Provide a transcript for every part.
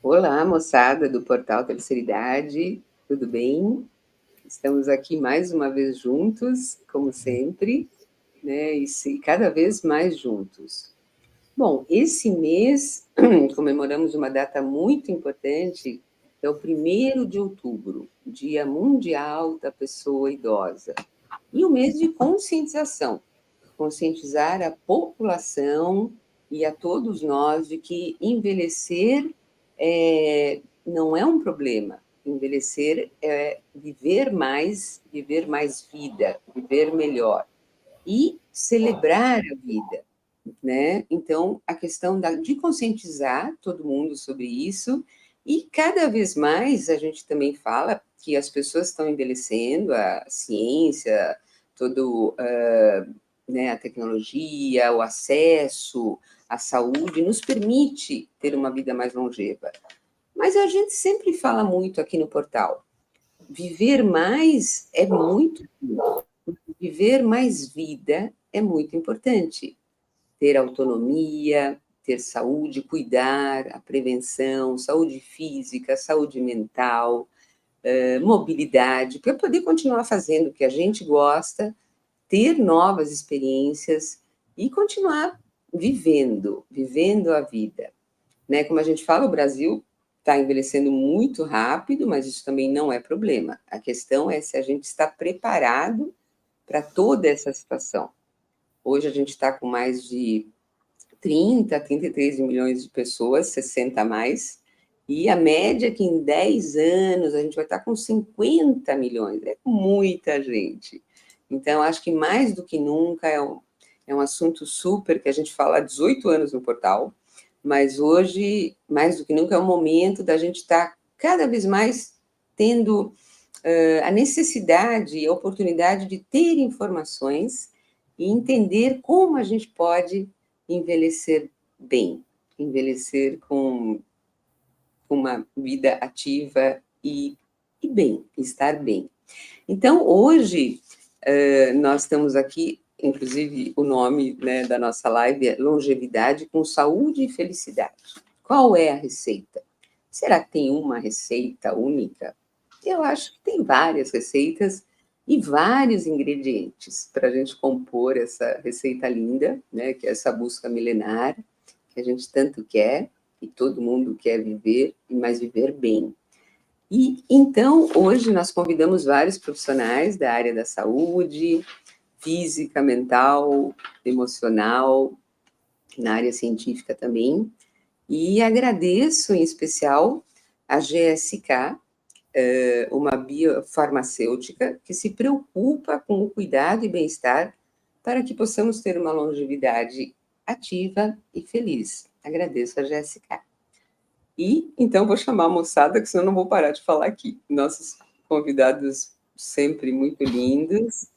Olá, moçada do Portal Terceira Idade, tudo bem? Estamos aqui mais uma vez juntos, como sempre, né? Cada vez mais juntos. Bom, esse mês comemoramos uma data muito importante, que é o 1º de outubro, Dia Mundial da Pessoa Idosa. E o mês de conscientização, conscientizar a população e a todos nós de que envelhecer não é um problema. Envelhecer é viver mais vida, viver melhor e celebrar a vida, né? Então, a questão de conscientizar todo mundo sobre isso, e cada vez mais a gente também fala que as pessoas estão envelhecendo, a ciência, todo, né, a tecnologia, o acesso à saúde nos permite ter uma vida mais longeva. Mas a gente sempre fala muito aqui no portal, viver mais é muito bom, viver mais vida é muito importante, ter autonomia, ter saúde, cuidar, a prevenção, saúde física, saúde mental, mobilidade, para poder continuar fazendo o que a gente gosta, ter novas experiências e continuar vivendo a vida. Né? Como a gente fala, o Brasil está envelhecendo muito rápido, mas isso também não é problema. A questão é se a gente está preparado para toda essa situação. Hoje a gente está com mais de 33 milhões de pessoas, 60 a mais, e a média é que em 10 anos a gente vai estar com 50 milhões, é muita gente. Então, acho que mais do que nunca é um assunto super que a gente fala há 18 anos no portal, mas hoje, mais do que nunca, é o momento da gente estar cada vez mais tendo a necessidade e a oportunidade de ter informações e entender como a gente pode envelhecer bem, envelhecer com uma vida ativa e bem, estar bem. Então, hoje, nós estamos aqui, inclusive o nome, né, da nossa live é Longevidade com Saúde e Felicidade. Qual é a receita? Será que tem uma receita única? Eu acho que tem várias receitas e vários ingredientes para a gente compor essa receita linda, né, que é essa busca milenar, que a gente tanto quer, e todo mundo quer viver, mas viver bem. E então, hoje nós convidamos vários profissionais da área da saúde, física, mental, emocional, na área científica também, e agradeço em especial a GSK, uma biofarmacêutica que se preocupa com o cuidado e bem-estar para que possamos ter uma longevidade ativa e feliz. Agradeço a GSK. E então vou chamar a moçada, que senão não vou parar de falar aqui. Nossos convidados sempre muito lindos.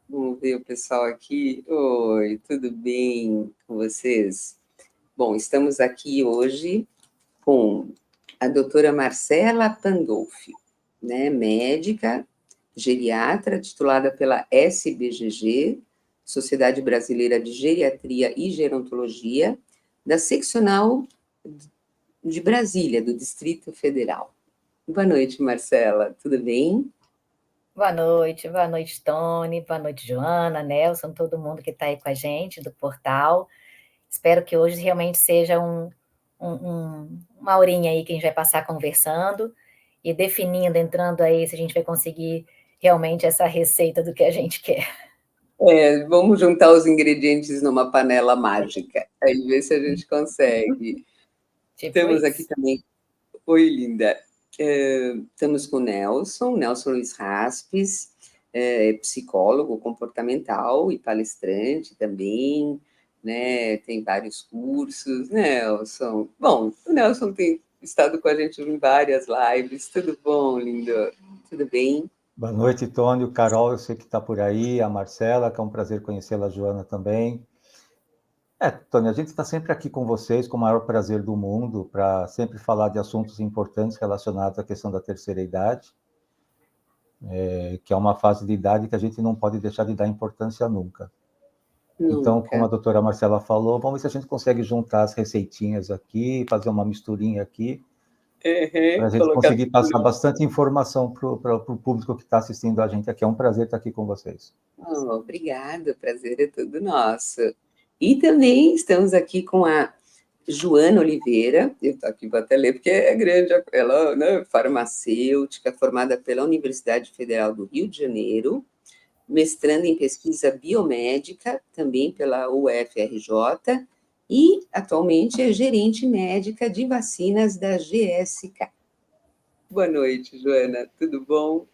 Vamos ver o pessoal aqui. Oi, tudo bem com vocês? Bom, estamos aqui hoje com a doutora Marcela Pandolfi, né, médica, geriatra, titulada pela SBGG, Sociedade Brasileira de Geriatria e Gerontologia, da seccional de Brasília, do Distrito Federal. Boa noite, Marcela, tudo bem? Boa noite, Tony, boa noite, Joana, Nelson, todo mundo que está aí com a gente do portal. Espero que hoje realmente seja uma horinha aí que a gente vai passar conversando e definindo, entrando aí, se a gente vai conseguir realmente essa receita do que a gente quer. Vamos juntar os ingredientes numa panela mágica, aí ver se a gente consegue. Tipo Temos aqui isso. também. Oi, linda. Estamos com o Nelson Luiz Raspes, psicólogo comportamental e palestrante também, né? Tem vários cursos, Nelson. Bom, o Nelson tem estado com a gente em várias lives. Tudo bom, lindo? Tudo bem? Boa noite, Tony, o Carol, eu sei que está por aí, a Marcela, que é um prazer conhecê-la, a Joana também. Tony, a gente está sempre aqui com vocês, com o maior prazer do mundo, para sempre falar de assuntos importantes relacionados à questão da terceira idade, que é uma fase de idade que a gente não pode deixar de dar importância nunca. Então, como Nunca. a doutora Marcela falou, vamos ver se a gente consegue juntar as receitinhas aqui, fazer uma misturinha aqui, para a gente Colocar conseguir passar bastante informação para o público que está assistindo a gente aqui. É um prazer estar aqui com vocês. Obrigada, o prazer é todo nosso. E também estamos aqui com a Joana Oliveira, eu estou aqui, vou até ler, porque é grande, ela, né, farmacêutica, formada pela Universidade Federal do Rio de Janeiro, mestrando em pesquisa biomédica, também pela UFRJ, e atualmente é gerente médica de vacinas da GSK. Boa noite, Joana, tudo bom?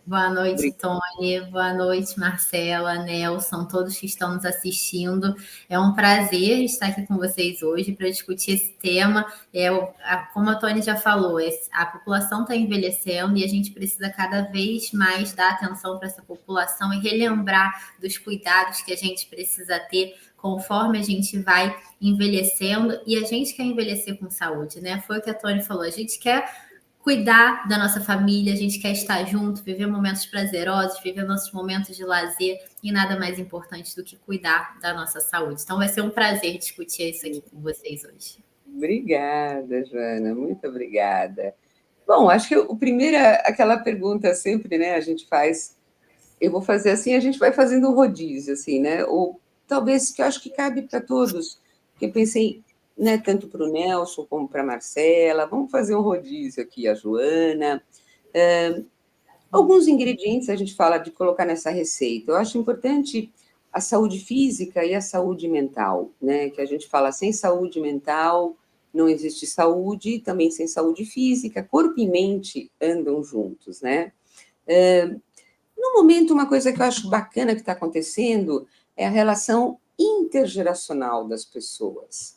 Boa noite, Tony. Boa noite, Marcela, Nelson, todos que estão nos assistindo. É um prazer estar aqui com vocês hoje para discutir esse tema. Como a Tony já falou, a população está envelhecendo e a gente precisa cada vez mais dar atenção para essa população e relembrar dos cuidados que a gente precisa ter conforme a gente vai envelhecendo. E a gente quer envelhecer com saúde, né? Foi o que a Tony falou. A gente quer cuidar da nossa família, a gente quer estar junto, viver momentos prazerosos, viver nossos momentos de lazer, e nada mais importante do que cuidar da nossa saúde. Então vai ser um prazer discutir isso aqui com vocês hoje. Obrigada, Joana, muito obrigada. Bom, acho que aquela pergunta sempre, né, a gente faz, eu vou fazer assim, a gente vai fazendo um rodízio, assim, né, ou talvez, que eu acho que cabe para todos, porque eu pensei, né, tanto para o Nelson como para a Marcela, vamos fazer um rodízio aqui, a Joana. Alguns ingredientes a gente fala de colocar nessa receita. Eu acho importante a saúde física e a saúde mental, né? Que a gente fala, sem saúde mental não existe saúde, e também sem saúde física, corpo e mente andam juntos, né? No momento, uma coisa que eu acho bacana que está acontecendo é a relação intergeracional das pessoas.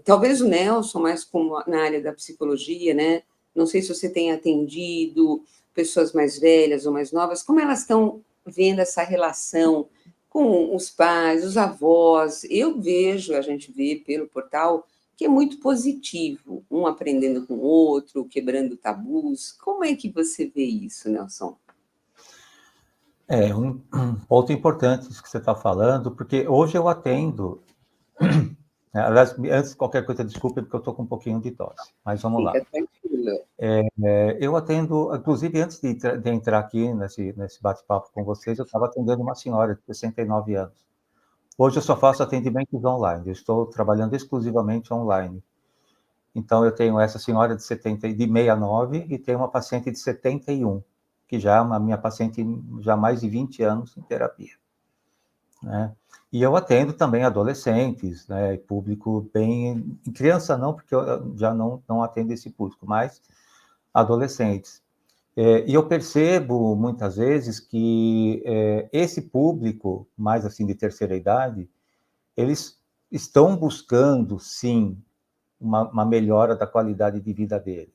Talvez o Nelson, mais como na área da psicologia, né? Não sei se você tem atendido pessoas mais velhas ou mais novas, como elas estão vendo essa relação com os pais, os avós. Eu vejo, a gente vê pelo portal, que é muito positivo, um aprendendo com o outro, quebrando tabus. Como é que você vê isso, Nelson? É um ponto importante isso que você está falando, porque hoje eu atendo. Aliás, antes de qualquer coisa, desculpe, porque eu estou com um pouquinho de tosse, mas vamos lá. Fica tranquilo. Eu atendo, inclusive, antes de entrar aqui nesse bate-papo com vocês, eu estava atendendo uma senhora de 69 anos. Hoje eu só faço atendimentos online, eu estou trabalhando exclusivamente online. Então, eu tenho essa senhora de 69 e tenho uma paciente de 71, que já é uma minha paciente já há mais de 20 anos em terapia, né? E eu atendo também adolescentes, né, público bem... Criança não, porque eu já não atendo esse público, mas adolescentes. E eu percebo, muitas vezes, que esse público, mais assim de terceira idade, eles estão buscando, sim, uma melhora da qualidade de vida deles.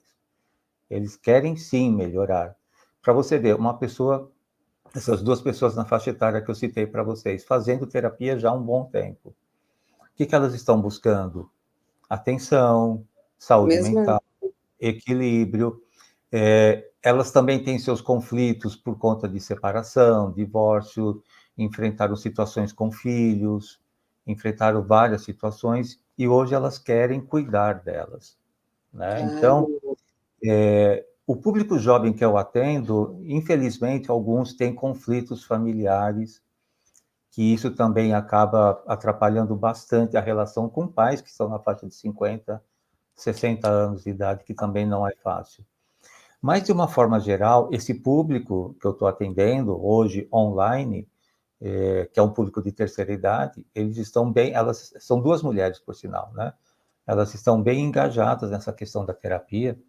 Eles querem, sim, melhorar. Para você ver, essas duas pessoas na faixa etária que eu citei para vocês, fazendo terapia já há um bom tempo. O que elas estão buscando? Atenção, saúde mental, equilíbrio. Elas também têm seus conflitos por conta de separação, divórcio, enfrentaram situações com filhos, enfrentaram várias situações, e hoje elas querem cuidar delas, né? Então, o público jovem que eu atendo, infelizmente, alguns têm conflitos familiares, que isso também acaba atrapalhando bastante a relação com pais que estão na faixa de 50, 60 anos de idade, que também não é fácil. Mas, de uma forma geral, esse público que eu estou atendendo hoje online, que é um público de terceira idade, eles estão bem, elas são duas mulheres, por sinal, né? Elas estão bem engajadas nessa questão da terapia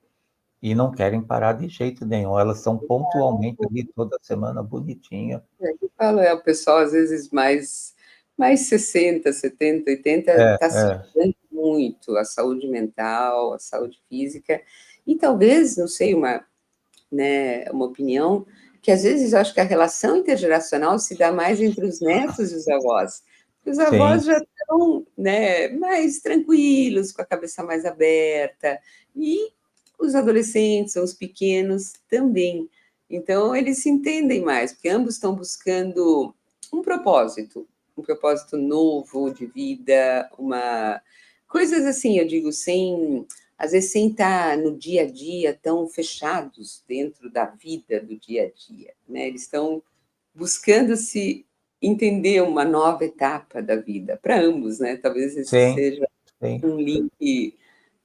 e não querem parar de jeito nenhum. Elas são pontualmente ali toda semana, bonitinha. Eu falo, o pessoal, às vezes, mais 60, 70, 80, está se cuidando muito a saúde mental, a saúde física, e talvez, não sei, né, uma opinião, que às vezes eu acho que a relação intergeracional se dá mais entre os netos e os avós. Os avós já estão, né, mais tranquilos, com a cabeça mais aberta, e os adolescentes, os pequenos também. Então, eles se entendem mais, porque ambos estão buscando um propósito novo de vida, coisas assim, eu digo, sem às vezes sem estar no dia a dia tão fechados dentro da vida do dia a dia, né? Eles estão buscando se entender uma nova etapa da vida, para ambos, né? Talvez esse Sim, seja sim. um link,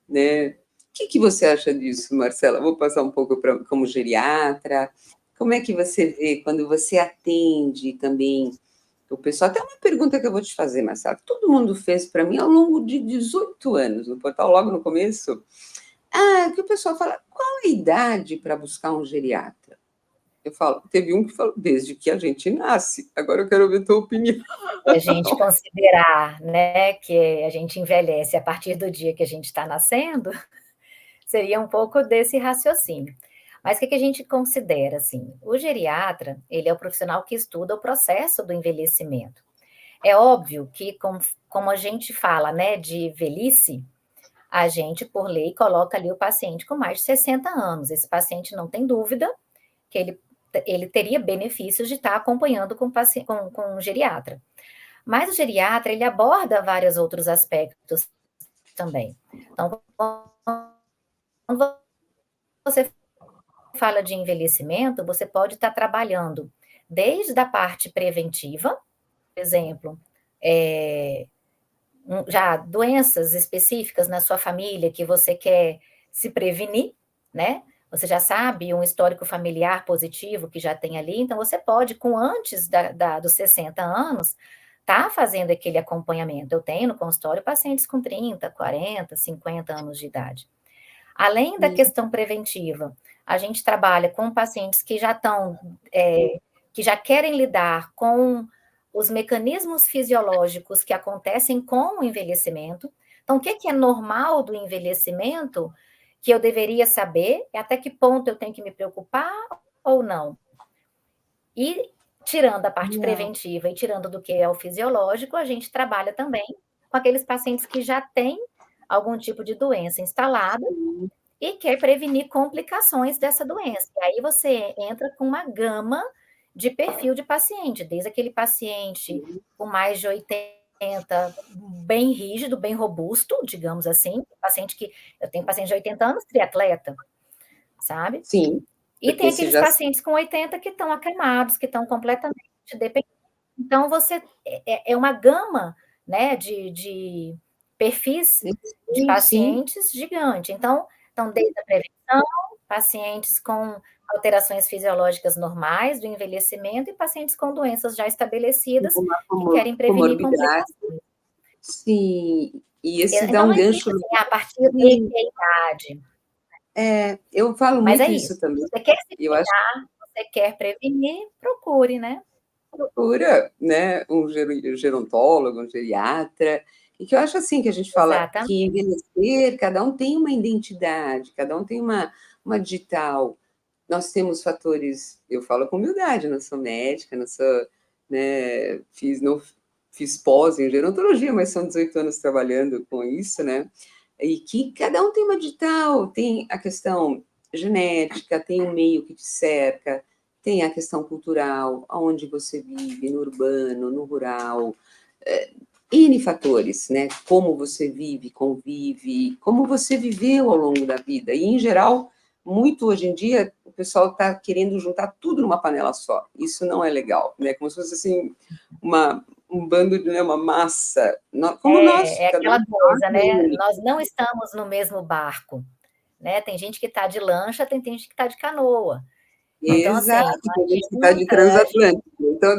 né? O que você acha disso, Marcela? Vou passar um pouco como geriatra. Como é que você vê quando você atende também o pessoal? Até uma pergunta que eu vou te fazer, Marcela. Todo mundo fez para mim ao longo de 18 anos no portal, logo no começo. Que o pessoal fala, qual a idade para buscar um geriatra? Eu falo, teve um que falou, desde que a gente nasce. Agora eu quero ouvir a tua opinião. A gente considerar, né, que a gente envelhece a partir do dia que a gente está nascendo, seria um pouco desse raciocínio. Mas o que a gente considera, assim? O geriatra, ele é o profissional que estuda o processo do envelhecimento. É óbvio que, como a gente fala, né, de velhice, a gente, por lei, coloca ali o paciente com mais de 60 anos. Esse paciente não tem dúvida que ele teria benefícios de estar acompanhando com um geriatra. Mas o geriatra, ele aborda vários outros aspectos também. Então, quando você fala de envelhecimento, você pode estar trabalhando desde a parte preventiva, por exemplo, já doenças específicas na sua família que você quer se prevenir, né? Você já sabe um histórico familiar positivo que já tem ali, então você pode, com antes dos 60 anos, tá fazendo aquele acompanhamento. Eu tenho no consultório pacientes com 30, 40, 50 anos de idade. Além da questão preventiva, a gente trabalha com pacientes que já estão, que já querem lidar com os mecanismos fisiológicos que acontecem com o envelhecimento. Então, o que é normal do envelhecimento que eu deveria saber, até que ponto eu tenho que me preocupar ou não. E tirando a parte preventiva e tirando do que é o fisiológico, a gente trabalha também com aqueles pacientes que já têm algum tipo de doença instalada e quer prevenir complicações dessa doença. E aí você entra com uma gama de perfil de paciente, desde aquele paciente com mais de 80, bem rígido, bem robusto, digamos assim, eu tenho paciente de 80 anos, triatleta, sabe? Sim. E tem aqueles pacientes com 80 que estão acamados, que estão completamente dependentes. Então, é uma gama, né, de perfis de pacientes gigante. Então, desde a prevenção, pacientes com alterações fisiológicas normais do envelhecimento e pacientes com doenças já estabelecidas que querem prevenir complicações. Sim, e esse então, dá um não gancho. Existe, assim, a partir de que idade. Eu falo Mas muito isso também. Você quer se cuidar, você quer prevenir, procure, né? Procura, né, um gerontólogo, um geriatra, e que eu acho assim, que a gente fala Exatamente. que envelhecer, cada um tem uma identidade, cada um tem uma digital. Nós temos fatores, eu falo com humildade, não sou médica, não sou, né, fiz pós em gerontologia, mas são 18 anos trabalhando com isso, né, e que cada um tem uma digital, tem a questão genética, tem o meio que te cerca, tem a questão cultural, aonde você vive, no urbano, no rural, N fatores, né? Como você vive, convive, como você viveu ao longo da vida. E, em geral, muito hoje em dia, o pessoal está querendo juntar tudo numa panela só. Isso não é legal, né? Como se fosse assim, um bando de, né, uma massa. Como nós. É aquela coisa, né? Nós não estamos no mesmo barco, né? Tem gente que está de lancha, tem gente que está de canoa. Então, Exato, assim, tem gente que está de transatlântico. Então,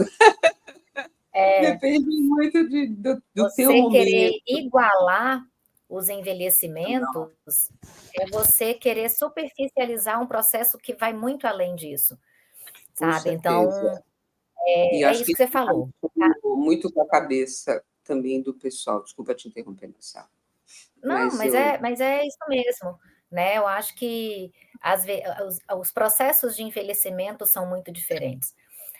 depende muito do teu momento. Você querer igualar os envelhecimentos é você querer superficializar um processo que vai muito além disso, sabe? Então, é isso que você falou. Muito com a cabeça também do pessoal. Desculpa te interromper, Marcelo. Não, mas é isso mesmo, né? Eu acho que os processos de envelhecimento são muito diferentes.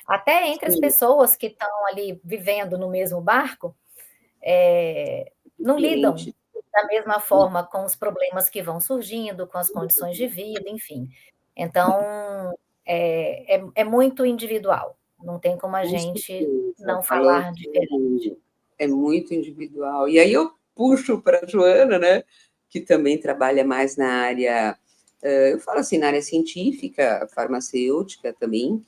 Até entre as pessoas que estão ali vivendo no mesmo barco, não lidam da mesma forma com os problemas que vão surgindo, com as condições de vida, enfim. Então, é muito individual. Não tem como a gente não falar diferente. É muito individual. E aí eu puxo para a Joana, né? que também trabalha mais na área, eu falo assim, na área científica, farmacêutica também.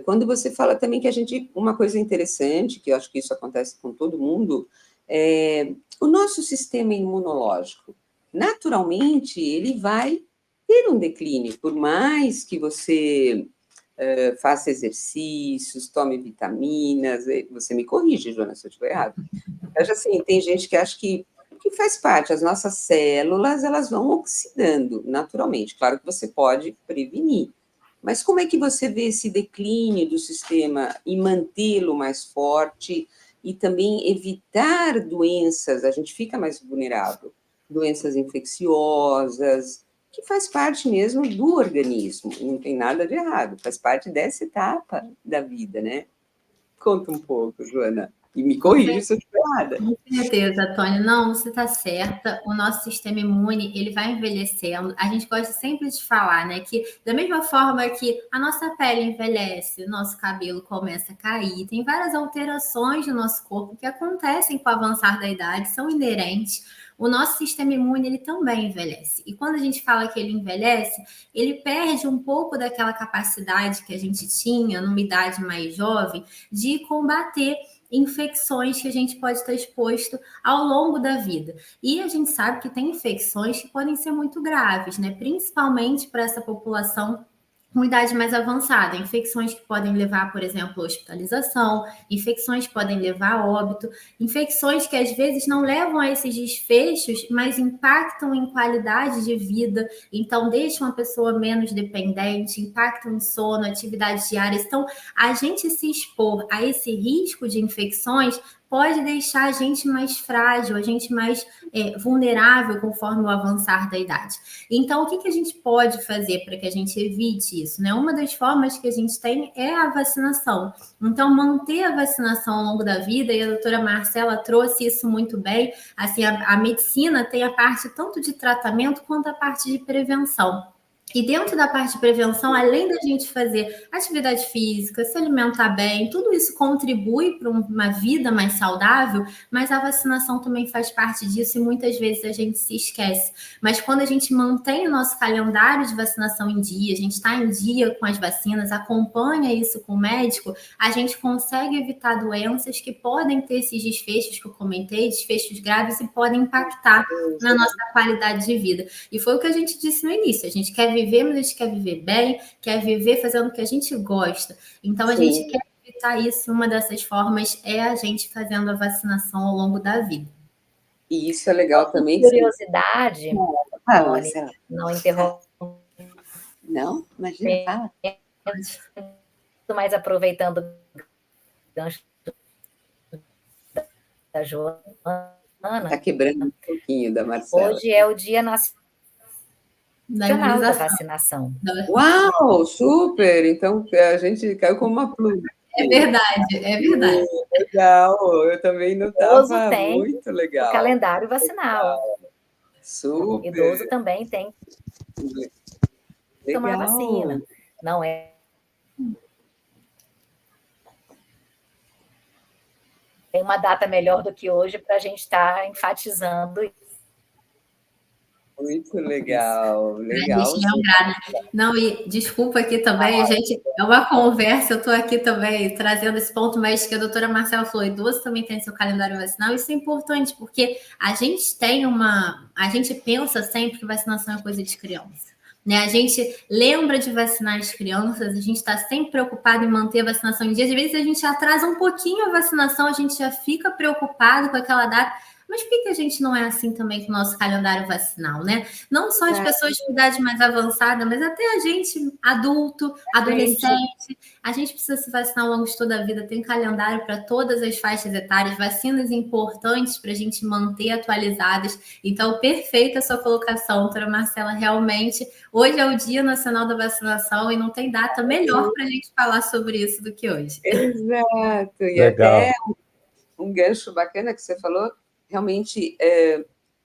Quando você fala também que uma coisa interessante, que eu acho que isso acontece com todo mundo, o nosso sistema imunológico, naturalmente, ele vai ter um declínio, por mais que você faça exercícios, tome vitaminas, você me corrige, Joana, se eu estiver errado. Mas, assim, tem gente que acha que faz parte, as nossas células, elas vão oxidando naturalmente. Claro que você pode prevenir, mas como é que você vê esse declínio do sistema e mantê-lo mais forte e também evitar doenças? A gente fica mais vulnerável, doenças infecciosas, que faz parte mesmo do organismo, não tem nada de errado, faz parte dessa etapa da vida, né? Conta um pouco, Joana, e me corrija se eu estiver errada. Com certeza, Tônia. Não, você está certa. O nosso sistema imune, ele vai envelhecendo. A gente gosta sempre de falar, né, que da mesma forma que a nossa pele envelhece, o nosso cabelo começa a cair, tem várias alterações no nosso corpo que acontecem com o avançar da idade, são inerentes. O nosso sistema imune, ele também envelhece. E quando a gente fala que ele envelhece, ele perde um pouco daquela capacidade que a gente tinha numa idade mais jovem de combater infecções que a gente pode estar exposto ao longo da vida. E a gente sabe que tem infecções que podem ser muito graves, né? Principalmente para essa população com idade mais avançada, infecções que podem levar, por exemplo, a hospitalização, infecções que podem levar a óbito, infecções que às vezes não levam a esses desfechos, mas impactam em qualidade de vida, então deixam a pessoa menos dependente, impactam em sono, atividades diárias. Então, a gente se expor a esse risco de infecções pode deixar a gente mais frágil, a gente mais vulnerável conforme o avançar da idade. Então, o que a gente pode fazer para que a gente evite isso, né? Uma das formas que a gente tem é a vacinação. Então, manter a vacinação ao longo da vida, e a doutora Marcela trouxe isso muito bem, assim, a medicina tem a parte tanto de tratamento quanto a parte de prevenção. E dentro da parte de prevenção, além da gente fazer atividade física, se alimentar bem, tudo isso contribui para uma vida mais saudável, mas a vacinação também faz parte disso e muitas vezes a gente se esquece. Mas quando a gente mantém o nosso calendário de vacinação em dia, a gente está em dia com as vacinas, acompanha isso com o médico, a gente consegue evitar doenças que podem ter esses desfechos que eu comentei, desfechos graves e podem impactar na nossa qualidade de vida. E foi o que a gente disse no início, a gente quer viver, mas a gente quer viver bem, quer viver fazendo o que a gente gosta. Então, a gente quer evitar isso, uma dessas formas é a gente fazendo a vacinação ao longo da vida. E isso é legal também. Curiosidade, Fala, não interrompe. Não? Imagina, fala. Mas aproveitando o gancho da Joana. Está quebrando um pouquinho da Marcela. Hoje é o Dia Nacional da Vacinação. Uau, super! Então, a gente caiu como uma pluma. É verdade, é verdade. Legal, eu também não estava muito legal. O calendário vacinal. Super! Idoso também tem que tomar vacina. Não é. Tem uma data melhor do que hoje para a gente estar enfatizando isso. Muito legal, legal. A gente lembrar, né? Não, e desculpa aqui também, a gente, é uma conversa, eu estou aqui também trazendo esse ponto, mas que a doutora Marcela falou, idoso também tem seu calendário vacinal, isso é importante, porque a gente pensa sempre que vacinação é coisa de criança. Né? A gente lembra de vacinar as crianças, a gente está sempre preocupado em manter a vacinação em dia. Às vezes a gente atrasa um pouquinho a vacinação, a gente já fica preocupado com aquela data. Mas por que a gente não é assim também com o nosso calendário vacinal, né? Não só as pessoas de idade mais avançada, mas até a gente, adulto, adolescente, a gente precisa se vacinar ao longo de toda a vida. Tem calendário para todas as faixas etárias, vacinas importantes para a gente manter atualizadas. Então, perfeita a sua colocação, doutora Marcela. Realmente, hoje é o Dia Nacional da Vacinação e não tem data melhor para a gente falar sobre isso do que hoje. Exato. E Legal. até um gancho bacana que você falou, realmente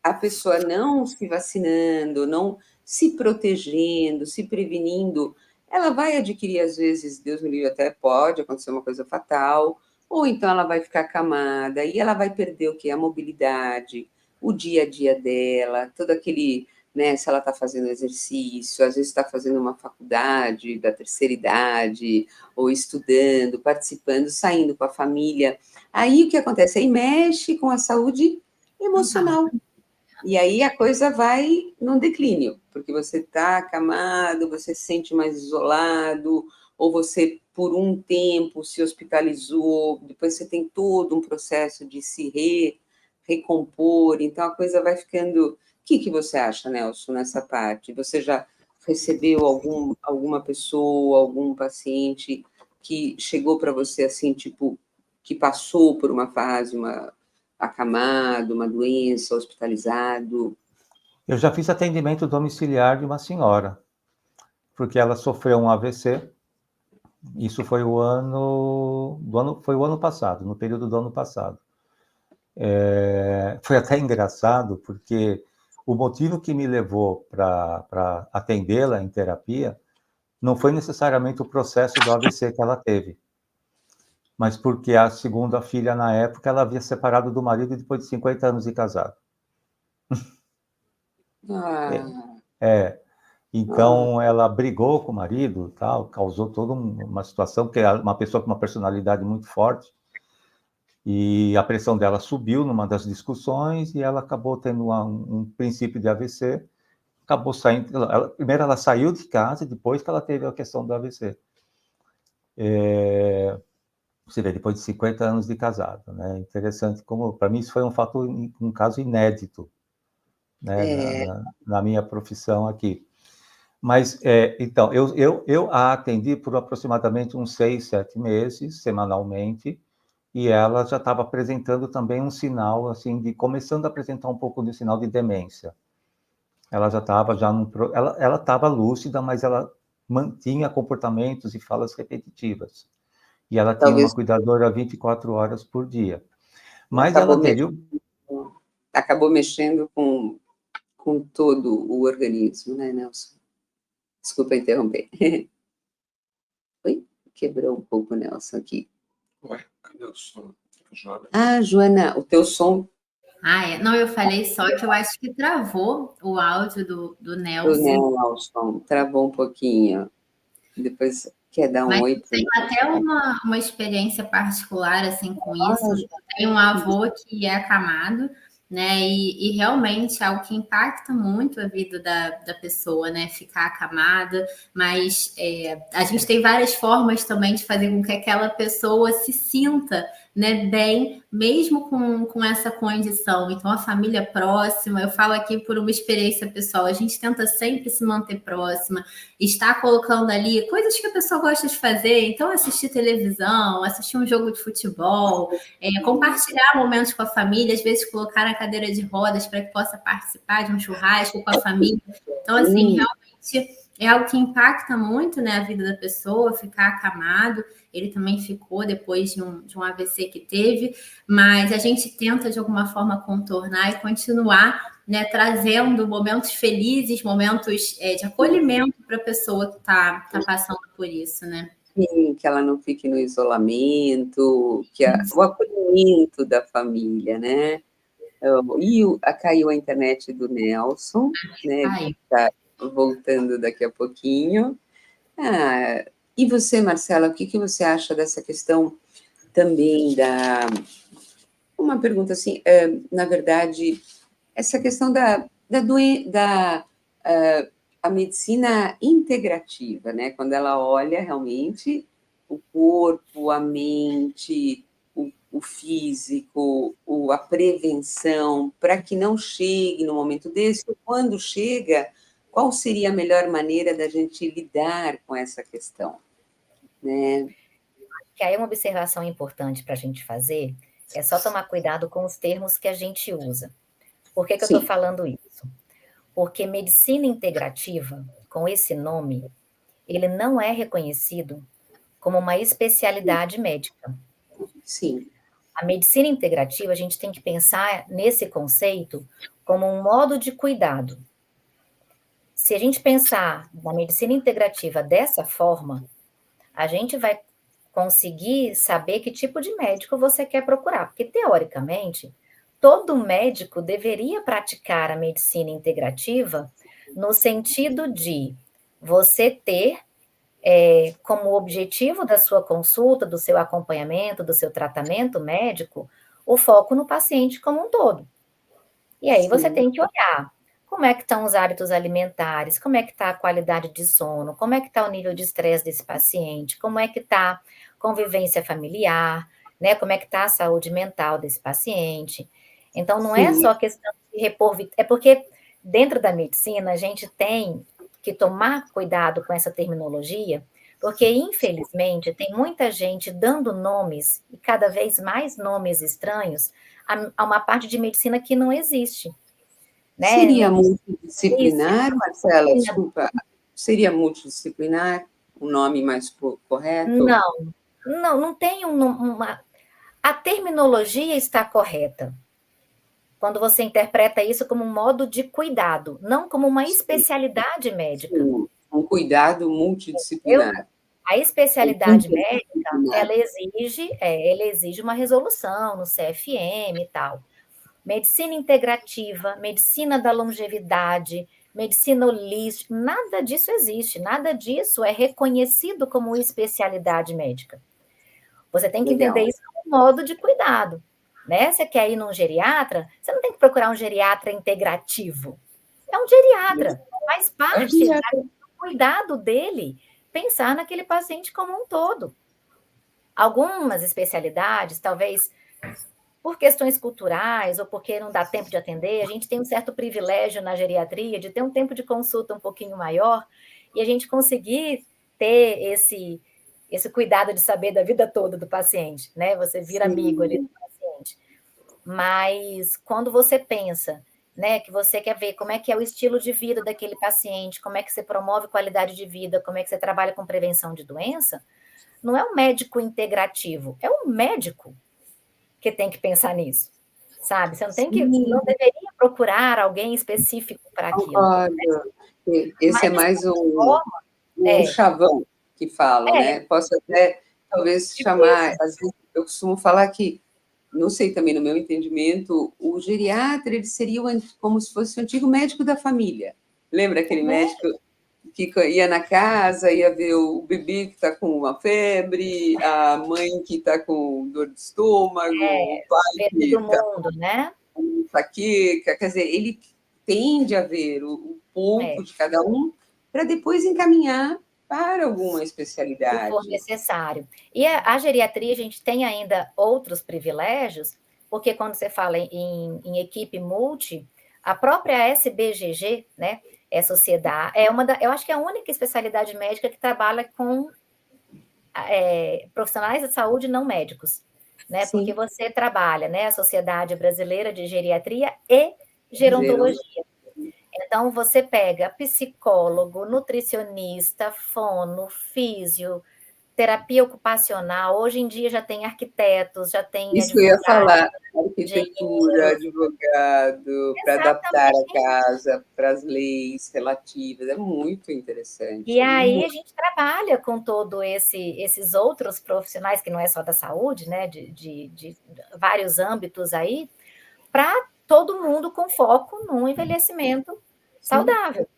a pessoa não se vacinando, não se protegendo, se prevenindo, ela vai adquirir, às vezes, Deus me livre, até pode acontecer uma coisa fatal, ou então ela vai ficar acamada, e ela vai perder o quê? A mobilidade, o dia a dia dela, todo aquele, né, se ela está fazendo exercício, às vezes está fazendo uma faculdade da terceira idade, ou estudando, participando, saindo com a família. Aí o que acontece? Aí mexe com a saúde emocional. E aí a coisa vai num declínio, porque você está acamado, você se sente mais isolado, ou você, por um tempo, se hospitalizou, depois você tem todo um processo de se recompor, então a coisa vai ficando... O que você acha, Nelson, nessa parte? Você já recebeu alguma pessoa, algum paciente que chegou para você assim, tipo, que passou por uma fase, acamado, uma doença, hospitalizado? Eu já fiz atendimento domiciliar de uma senhora, porque ela sofreu um AVC. Isso foi o ano passado, no período do ano passado. Foi até engraçado, porque o motivo que me levou para atendê-la em terapia não foi necessariamente o processo do AVC que ela teve, mas porque a segunda filha, na época, ela havia separado do marido depois de 50 anos de casado. Então, ela brigou com o marido, tal, causou toda uma situação, porque é uma pessoa com uma personalidade muito forte, e a pressão dela subiu numa das discussões, e ela acabou tendo um princípio de AVC, acabou saindo... Primeiro ela saiu de casa, depois que ela teve a questão do AVC. Você vê, depois de 50 anos de casado, né? Interessante como, para mim, isso foi um caso inédito, né? Na minha profissão aqui. Mas, então, eu a atendi por aproximadamente uns 6, 7 meses, semanalmente, e ela já estava apresentando também um sinal, assim, começando a apresentar um pouco de sinal de demência. Ela já estava, ela estava lúcida, mas ela mantinha comportamentos e falas repetitivas. E ela tinha uma cuidadora 24 horas por dia. Mas ela aderiu... Acabou mexendo com todo o organismo, né, Nelson? Desculpa interromper. Oi? Quebrou um pouco o Nelson aqui. Ué, cadê o som? Joana? Ah, Joana, o teu som... Não, eu falei só que eu acho que travou o áudio do Nelson. O Nelson travou um pouquinho. Depois quer dar um oi? Mas tenho até uma experiência particular assim com isso. Eu tenho um avô que é acamado, né? E realmente é algo que impacta muito a vida da pessoa, né? Ficar acamada, mas a gente tem várias formas também de fazer com que aquela pessoa se sinta, né, bem, mesmo com essa condição. Então, a família próxima, eu falo aqui por uma experiência pessoal, a gente tenta sempre se manter próxima, estar colocando ali coisas que a pessoa gosta de fazer, então assistir televisão, assistir um jogo de futebol, compartilhar momentos com a família, às vezes colocar na cadeira de rodas para que possa participar de um churrasco com a família. Então, assim, realmente é algo que impacta muito, né, a vida da pessoa, ficar acamado. Ele também ficou depois de um AVC que teve, mas a gente tenta, de alguma forma, contornar e continuar, né, trazendo momentos felizes, momentos de acolhimento para a pessoa que está passando por isso, né? Sim, que ela não fique no isolamento, o acolhimento da família, né? E caiu a internet do Nelson, né? Está voltando daqui a pouquinho. E você, Marcela, o que você acha dessa questão também uma pergunta assim, na verdade, essa questão a medicina integrativa, né? Quando ela olha realmente o corpo, a mente, o físico, a prevenção, para que não chegue no momento desse, ou quando chega, qual seria a melhor maneira da gente lidar com essa questão, né? Que aí uma observação importante para a gente fazer é só tomar cuidado com os termos que a gente usa. Por que eu estou falando isso? Porque medicina integrativa, com esse nome, ele não é reconhecido como uma especialidade médica. Sim. A medicina integrativa, a gente tem que pensar nesse conceito como um modo de cuidado. Se a gente pensar na medicina integrativa dessa forma, a gente vai conseguir saber que tipo de médico você quer procurar, porque, teoricamente, todo médico deveria praticar a medicina integrativa no sentido de você ter como objetivo da sua consulta, do seu acompanhamento, do seu tratamento médico, o foco no paciente como um todo. E aí você tem que olhar como é que estão os hábitos alimentares, como é que está a qualidade de sono, como é que está o nível de estresse desse paciente, como é que está a convivência familiar, né? Como é que está a saúde mental desse paciente. Então, não é só questão de repor... É porque dentro da medicina a gente tem que tomar cuidado com essa terminologia, porque, infelizmente, tem muita gente dando nomes, e cada vez mais nomes estranhos, a uma parte de medicina que não existe. Né? Seria multidisciplinar, Marcela? Desculpa. Seria multidisciplinar o nome mais correto? Não tem uma... A terminologia está correta. Quando você interpreta isso como um modo de cuidado, não como uma especialidade médica. Sim, um cuidado multidisciplinar. A especialidade médica, ela exige uma resolução no CFM e tal. Medicina integrativa, medicina da longevidade, medicina holística, nada disso existe, nada disso é reconhecido como especialidade médica. Você tem que entender isso como modo de cuidado. Né? Você quer ir num geriatra, você não tem que procurar um geriatra integrativo. É um geriatra, faz parte do cuidado dele pensar naquele paciente como um todo. Algumas especialidades, talvez por questões culturais ou porque não dá tempo de atender, a gente tem um certo privilégio na geriatria de ter um tempo de consulta um pouquinho maior e a gente conseguir ter esse cuidado de saber da vida toda do paciente, né? Você vira amigo ali do paciente. Mas quando você pensa, né, que você quer ver como é que é o estilo de vida daquele paciente, como é que você promove qualidade de vida, como é que você trabalha com prevenção de doença, não é um médico integrativo, é um médico que tem que pensar nisso, sabe? Você não deveria procurar alguém específico para aquilo. Né? Esse é mais um chavão que falam, né? Posso até, talvez, chamar... Às vezes, eu costumo falar que, não sei também, no meu entendimento, o geriatra ele seria como se fosse o antigo médico da família. Lembra aquele médico que ia na casa, ia ver o bebê que está com uma febre, a mãe que está com dor de estômago, o pai que está com enxaqueca. Quer dizer, ele tende a ver o pouco de cada um para depois encaminhar para alguma especialidade. Se for necessário. E a geriatria, a gente tem ainda outros privilégios, porque quando você fala em equipe multi, a própria SBGG, né, eu acho que é a única especialidade médica que trabalha com profissionais de saúde não médicos, né? Sim. Porque você trabalha, né, a Sociedade Brasileira de Geriatria e Gerontologia. Então, você pega psicólogo, nutricionista, fono, físio, terapia ocupacional. Hoje em dia já tem arquitetos, já tem Isso que eu ia falar, arquitetura, advogado, para adaptar a casa para as leis relativas. É muito interessante. E aí a gente trabalha com todos esses outros profissionais, que não é só da saúde, né, de vários âmbitos aí, para todo mundo com foco num envelhecimento saudável,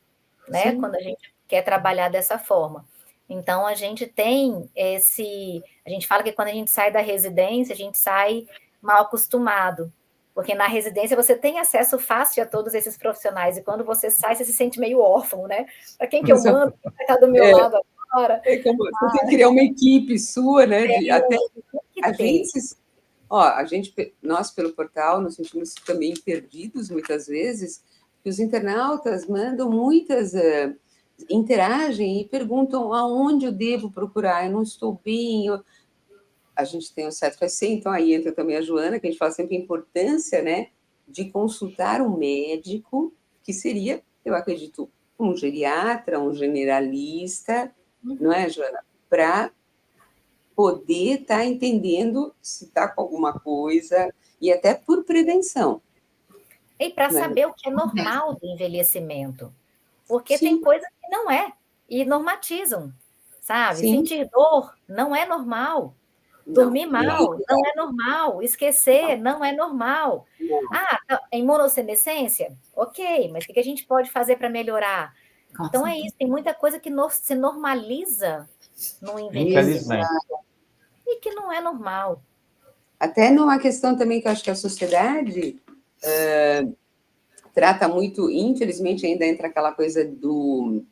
né? Quando a gente quer trabalhar dessa forma. Então, a gente tem a gente fala que quando a gente sai da residência, a gente sai mal acostumado, porque na residência você tem acesso fácil a todos esses profissionais, e quando você sai, você se sente meio órfão, né? Para quem que eu mando? Quem vai estar do meu lado agora? Você tem que criar uma equipe sua, né? Nós, pelo portal, nos sentimos também perdidos, muitas vezes, que os internautas mandam muitas... interagem e perguntam aonde eu devo procurar, eu não estou bem, a gente tem o 7x100, então aí entra também a Joana, que a gente fala sempre a importância, né, de consultar um médico, que seria, eu acredito, um geriatra, um generalista, não é, Joana? Para poder estar entendendo se está com alguma coisa, e até por prevenção. E para saber o que é normal do envelhecimento. Porque tem coisa que não é, e normatizam, sabe? Sentir dor não é normal, Dormir Não, mal não é normal, esquecer não é normal. não. É imunossenescência? Ok, mas o que a gente pode fazer para melhorar? Com Então é certeza. isso, tem muita coisa que se normaliza no envelhecimento Infelizmente. e que não é normal. Até numa questão também que eu acho que a sociedade trata muito, infelizmente ainda entra aquela coisa do...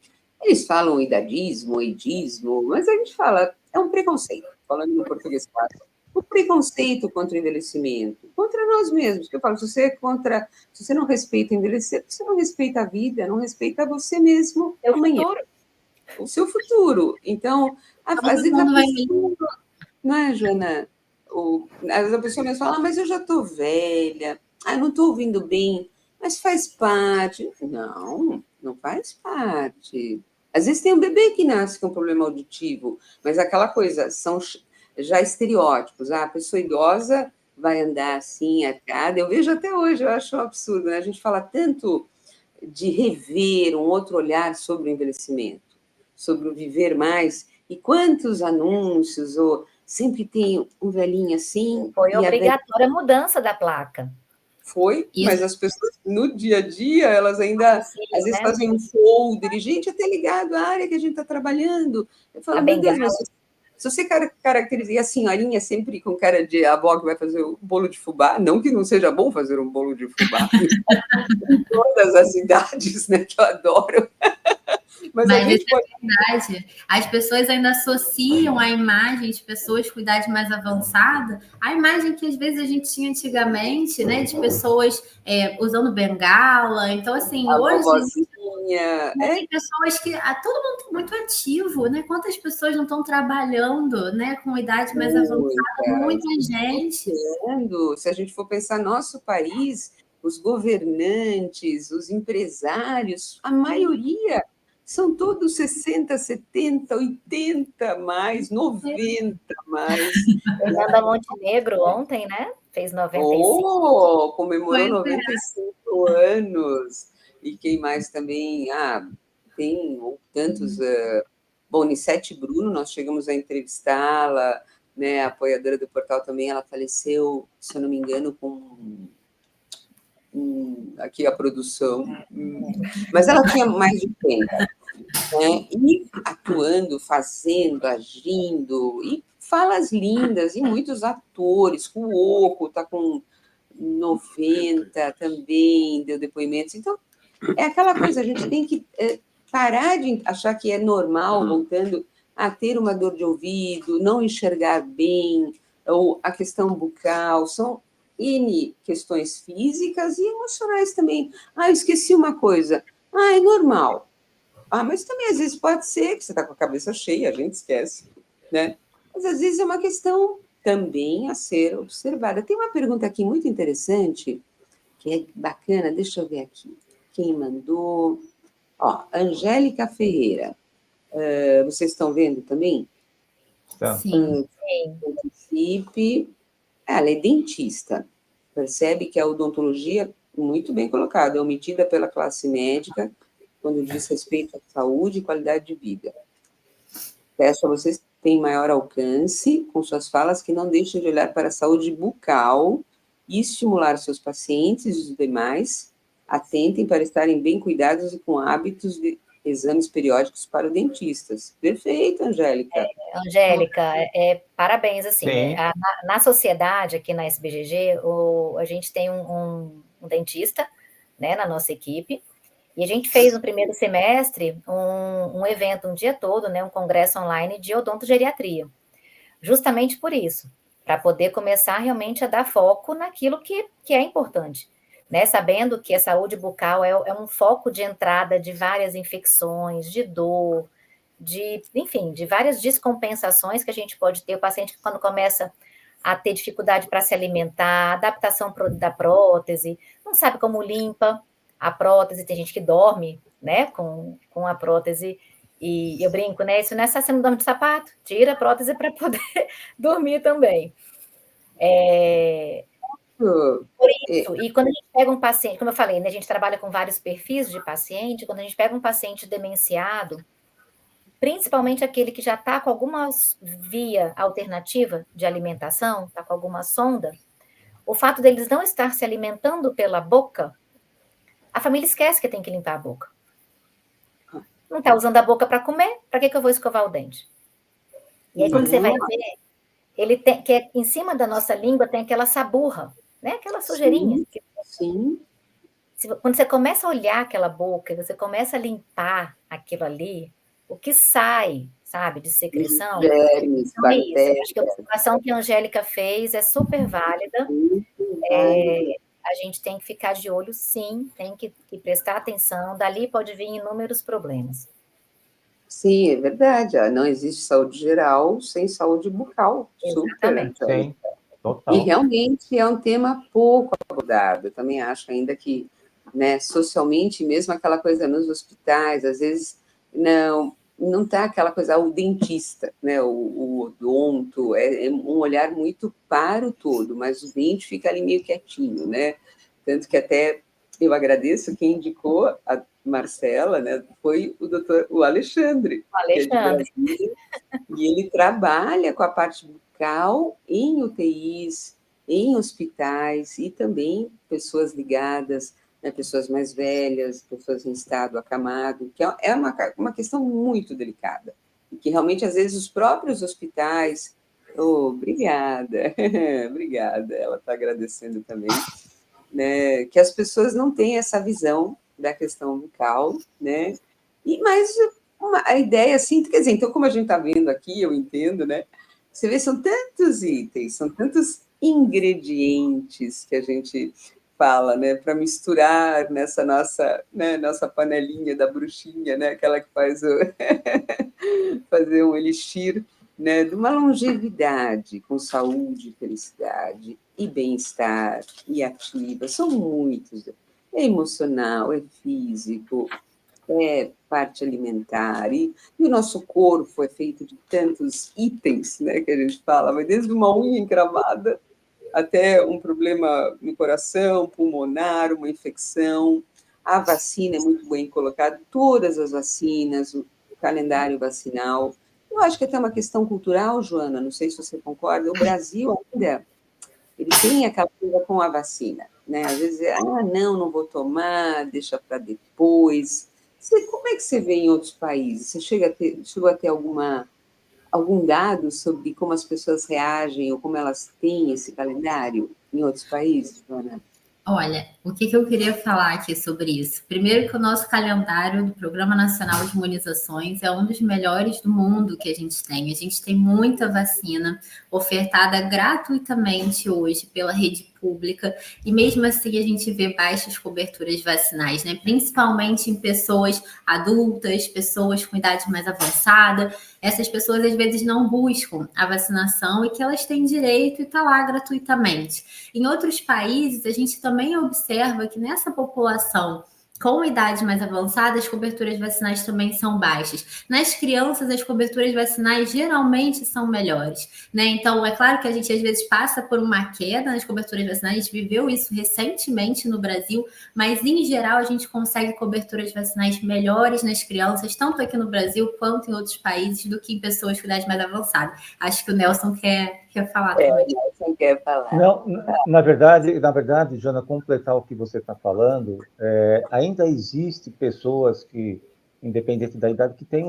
Eles falam idadismo, idismo, mas a gente fala, é um preconceito, falando no português fácil. O preconceito contra o envelhecimento, contra nós mesmos, que eu falo, se você não respeita envelhecer, você não respeita a vida, não respeita você mesmo É o amanhã, futuro. o seu futuro. Então, às Todo vezes a mundo vai pessoa, não é, Joana? Às vezes a pessoa mesmo fala, mas eu já estou velha, não estou ouvindo bem, mas faz parte. Não, não faz parte. Às vezes tem um bebê que nasce com problema auditivo, mas aquela coisa, são já estereótipos. A pessoa idosa vai andar assim, arcada. Eu vejo até hoje, eu acho um absurdo, né? A gente fala tanto de rever um outro olhar sobre o envelhecimento, sobre o viver mais. E quantos anúncios, ou sempre tem um velhinho assim, Foi e a velha obrigatória a mudança da placa. foi, mas Isso. as pessoas no dia a dia, elas ainda, às vezes, Né? fazem um folder, gente, até ligado à área que a gente está trabalhando. Eu A falo, meu Deus, bengala. mas se você caracteriza, e a senhorinha sempre com cara de avó que vai fazer o bolo de fubá, não que não seja bom fazer um bolo de fubá, em todas as idades, né, que eu adoro, mas a Mas isso gente pode... é verdade. As pessoas ainda associam a imagem de pessoas com idade mais avançada à imagem que às vezes a gente tinha antigamente, né? De pessoas usando bengala. Então, assim, A hoje vovozinha, tem pessoas que. Todo mundo tá muito ativo, né? Quantas pessoas não estão trabalhando, né? Com idade mais avançada? Muita gente. se a gente for pensar nosso país, os governantes, os empresários, a maioria são todos 60, 70, 80 mais, 90 mais. Fernanda Montenegro ontem, né? Fez 95. Comemorou Pois é. 95 anos. E quem mais também? Tem tantos. Bom, Nissete Bruno, nós chegamos a entrevistá-la, né, a apoiadora do portal também, ela faleceu, se eu não me engano, com aqui a produção, mas ela tinha mais de 80, né, e atuando, fazendo, agindo, e falas lindas, e muitos atores, o Oco está com 90 também, deu depoimentos, então é aquela coisa, a gente tem que parar de achar que é normal, voltando a ter uma dor de ouvido, não enxergar bem, ou a questão bucal, são N questões físicas e emocionais também. Eu esqueci uma coisa. É normal. Mas também às vezes pode ser que você está com a cabeça cheia, a gente esquece, né? Mas às vezes é uma questão também a ser observada. Tem uma pergunta aqui muito interessante, que é bacana, deixa eu ver aqui. Quem mandou? Angélica Ferreira. Vocês estão vendo também? Então, Sim. Participe. Ela é dentista. Percebe que a odontologia, muito bem colocada, é omitida pela classe médica quando diz respeito à saúde e qualidade de vida. Peço a vocês que tenham maior alcance com suas falas, que não deixem de olhar para a saúde bucal e estimular seus pacientes e os demais. Atentem para estarem bem cuidados e com hábitos de exames periódicos para os dentistas. Perfeito, Angélica. Angélica, parabéns, assim, sim, na sociedade, aqui na SBGG, a gente tem um dentista, né, na nossa equipe, e a gente fez no primeiro semestre um evento um dia todo, né, um congresso online de odontogeriatria, justamente por isso, para poder começar realmente a dar foco naquilo que é importante, né, sabendo que a saúde bucal é um foco de entrada de várias infecções, de dor, enfim, de várias descompensações que a gente pode ter. O paciente, quando começa a ter dificuldade para se alimentar, adaptação da prótese, não sabe como limpa a prótese, tem gente que dorme, né, com a prótese, e eu brinco, né, isso não é só você não dorme de sapato, tira a prótese para poder dormir também. Por isso, e quando a gente pega um paciente, como eu falei, né, a gente trabalha com vários perfis de paciente, quando a gente pega um paciente demenciado, principalmente aquele que já está com alguma via alternativa de alimentação, está com alguma sonda, o fato deles não estar se alimentando pela boca, a família esquece que tem que limpar a boca. Não está usando a boca para comer, para que eu vou escovar o dente? E aí, quando você vai ver, ele tem, que é, em cima da nossa língua tem aquela saburra, né? Aquela sujeirinha. Sim. Quando você começa a olhar aquela boca, e você começa a limpar aquilo ali, o que sai, sabe, de secreção, germes, então é isso. bactérias. Eu acho que a observação que a Angélica fez é super válida. A gente tem que ficar de olho, sim, tem que prestar atenção, dali pode vir inúmeros problemas. Sim, é verdade. Não existe saúde geral sem saúde bucal. Exatamente. Super. Sim, total. E realmente é um tema pouco abordado. Eu também acho ainda que, né, socialmente, mesmo aquela coisa nos hospitais, às vezes não tá aquela coisa, o dentista, né, o odonto, é um olhar muito para o todo, mas o dente fica ali meio quietinho, né? Tanto que até eu agradeço quem indicou a Marcela, né, foi o Alexandre. O Alexandre. Que é de Brasília, e ele trabalha com a parte bucal em UTIs, em hospitais e também pessoas ligadas, né, pessoas mais velhas, pessoas em estado acamado, que é uma questão muito delicada, e que realmente, às vezes, os próprios hospitais... obrigada, obrigada, ela está agradecendo também, né, que as pessoas não têm essa visão da questão bucal, né, mas a ideia, assim, quer dizer, então, como a gente está vendo aqui, eu entendo, né, você vê, são tantos itens, são tantos ingredientes que a gente fala, né, para misturar nessa nossa, né, nossa panelinha da bruxinha, né, aquela que faz fazer um elixir, né, de uma longevidade com saúde, felicidade e bem-estar e ativa. São muitos. É emocional, é físico, é parte alimentar. E o nosso corpo é feito de tantos itens, né, que a gente fala, mas desde uma unha encravada até um problema no coração, pulmonar, uma infecção. A vacina é muito bem colocada, todas as vacinas, o calendário vacinal. Eu acho que até uma questão cultural, Joana, não sei se você concorda, o Brasil ainda ele tem aquela coisa com a vacina, né? Às vezes, não vou tomar, deixa para depois. Como é que você vê em outros países? Você chegou a ter algum dado sobre como as pessoas reagem ou como elas têm esse calendário em outros países, Joana? Olha, o que eu queria falar aqui sobre isso? Primeiro que o nosso calendário do Programa Nacional de Imunizações é um dos melhores do mundo que a gente tem. A gente tem muita vacina ofertada gratuitamente hoje pela rede pública e mesmo assim a gente vê baixas coberturas vacinais, né? Principalmente em pessoas adultas, pessoas com idade mais avançada. Essas pessoas às vezes não buscam a vacinação e que elas têm direito e está lá gratuitamente. Em outros países, a gente também observa que nessa população com idade mais avançada, as coberturas vacinais também são baixas. Nas crianças, as coberturas vacinais geralmente são melhores, né? Então, é claro que a gente às vezes passa por uma queda nas coberturas vacinais, a gente viveu isso recentemente no Brasil, mas em geral a gente consegue coberturas vacinais melhores nas crianças, tanto aqui no Brasil quanto em outros países, do que em pessoas com idade mais avançada. Acho que o Nelson quer falar também. O Nelson quer falar. Não, na verdade, Jana, completar o que você está falando, ainda existe pessoas que, independente da idade, que têm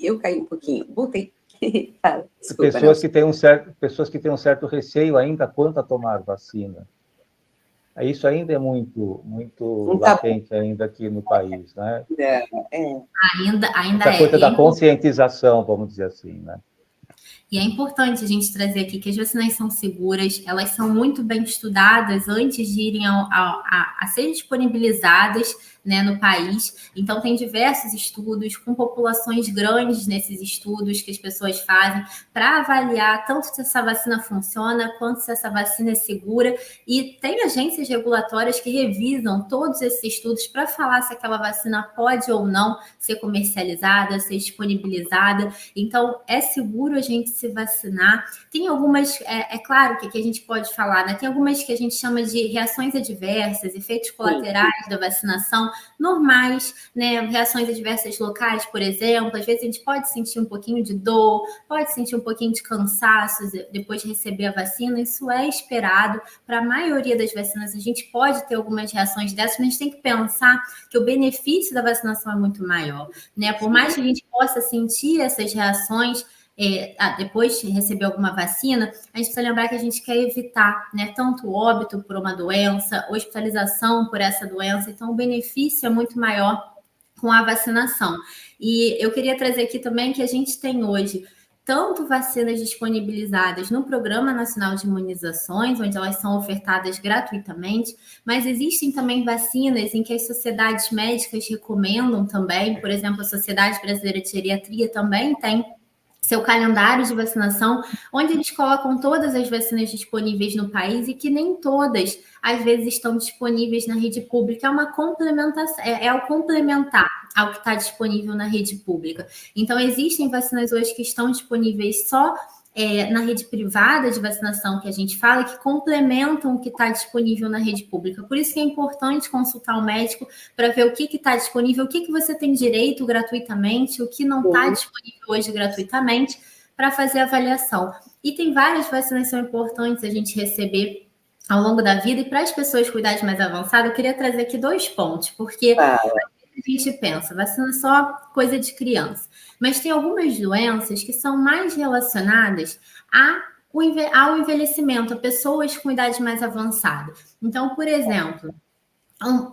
Eu caí um pouquinho, voltei. Fala, desculpa, pessoas que têm um certo receio ainda quanto a tomar vacina. Isso ainda é muito latente ainda aqui no país, né? Ainda Essa coisa da conscientização, vamos dizer assim, né? E é importante a gente trazer aqui que as vacinas são seguras, elas são muito bem estudadas antes de irem a serem disponibilizadas, né, no país. Então, tem diversos estudos com populações grandes nesses estudos que as pessoas fazem para avaliar tanto se essa vacina funciona quanto se essa vacina é segura. E tem agências regulatórias que revisam todos esses estudos para falar se aquela vacina pode ou não ser comercializada, ser disponibilizada. Então, é seguro a gente se se vacinar. Tem algumas, é claro que a gente pode falar, né? Tem algumas que a gente chama de reações adversas, efeitos colaterais da vacinação, normais, né? Reações adversas locais, por exemplo. Às vezes a gente pode sentir um pouquinho de dor, pode sentir um pouquinho de cansaço depois de receber a vacina. Isso é esperado. Para a maioria das vacinas, a gente pode ter algumas reações dessas, mas a gente tem que pensar que o benefício da vacinação é muito maior, né? Por mais que a gente possa sentir essas reações depois de receber alguma vacina, a gente precisa lembrar que a gente quer evitar, né, tanto óbito por uma doença, hospitalização por essa doença, então o benefício é muito maior com a vacinação. E eu queria trazer aqui também que a gente tem hoje tanto vacinas disponibilizadas no Programa Nacional de Imunizações, onde elas são ofertadas gratuitamente, mas existem também vacinas em que as sociedades médicas recomendam também, por exemplo, a Sociedade Brasileira de Geriatria também tem seu calendário de vacinação, onde eles colocam todas as vacinas disponíveis no país e que nem todas, às vezes, estão disponíveis na rede pública. É uma complementação, é o complementar ao que está disponível na rede pública. Então, existem vacinas hoje que estão disponíveis só na rede privada de vacinação, que a gente fala, que complementam o que está disponível na rede pública. Por isso que é importante consultar o médico para ver o que está disponível, o que você tem direito gratuitamente, o que não está disponível hoje gratuitamente, para fazer a avaliação. E tem várias vacinas que são importantes a gente receber ao longo da vida, e para as pessoas com idade mais avançada, eu queria trazer aqui 2 pontos, porque a gente pensa, vacina é só coisa de criança. Mas tem algumas doenças que são mais relacionadas ao envelhecimento, a pessoas com idade mais avançada. Então, por exemplo,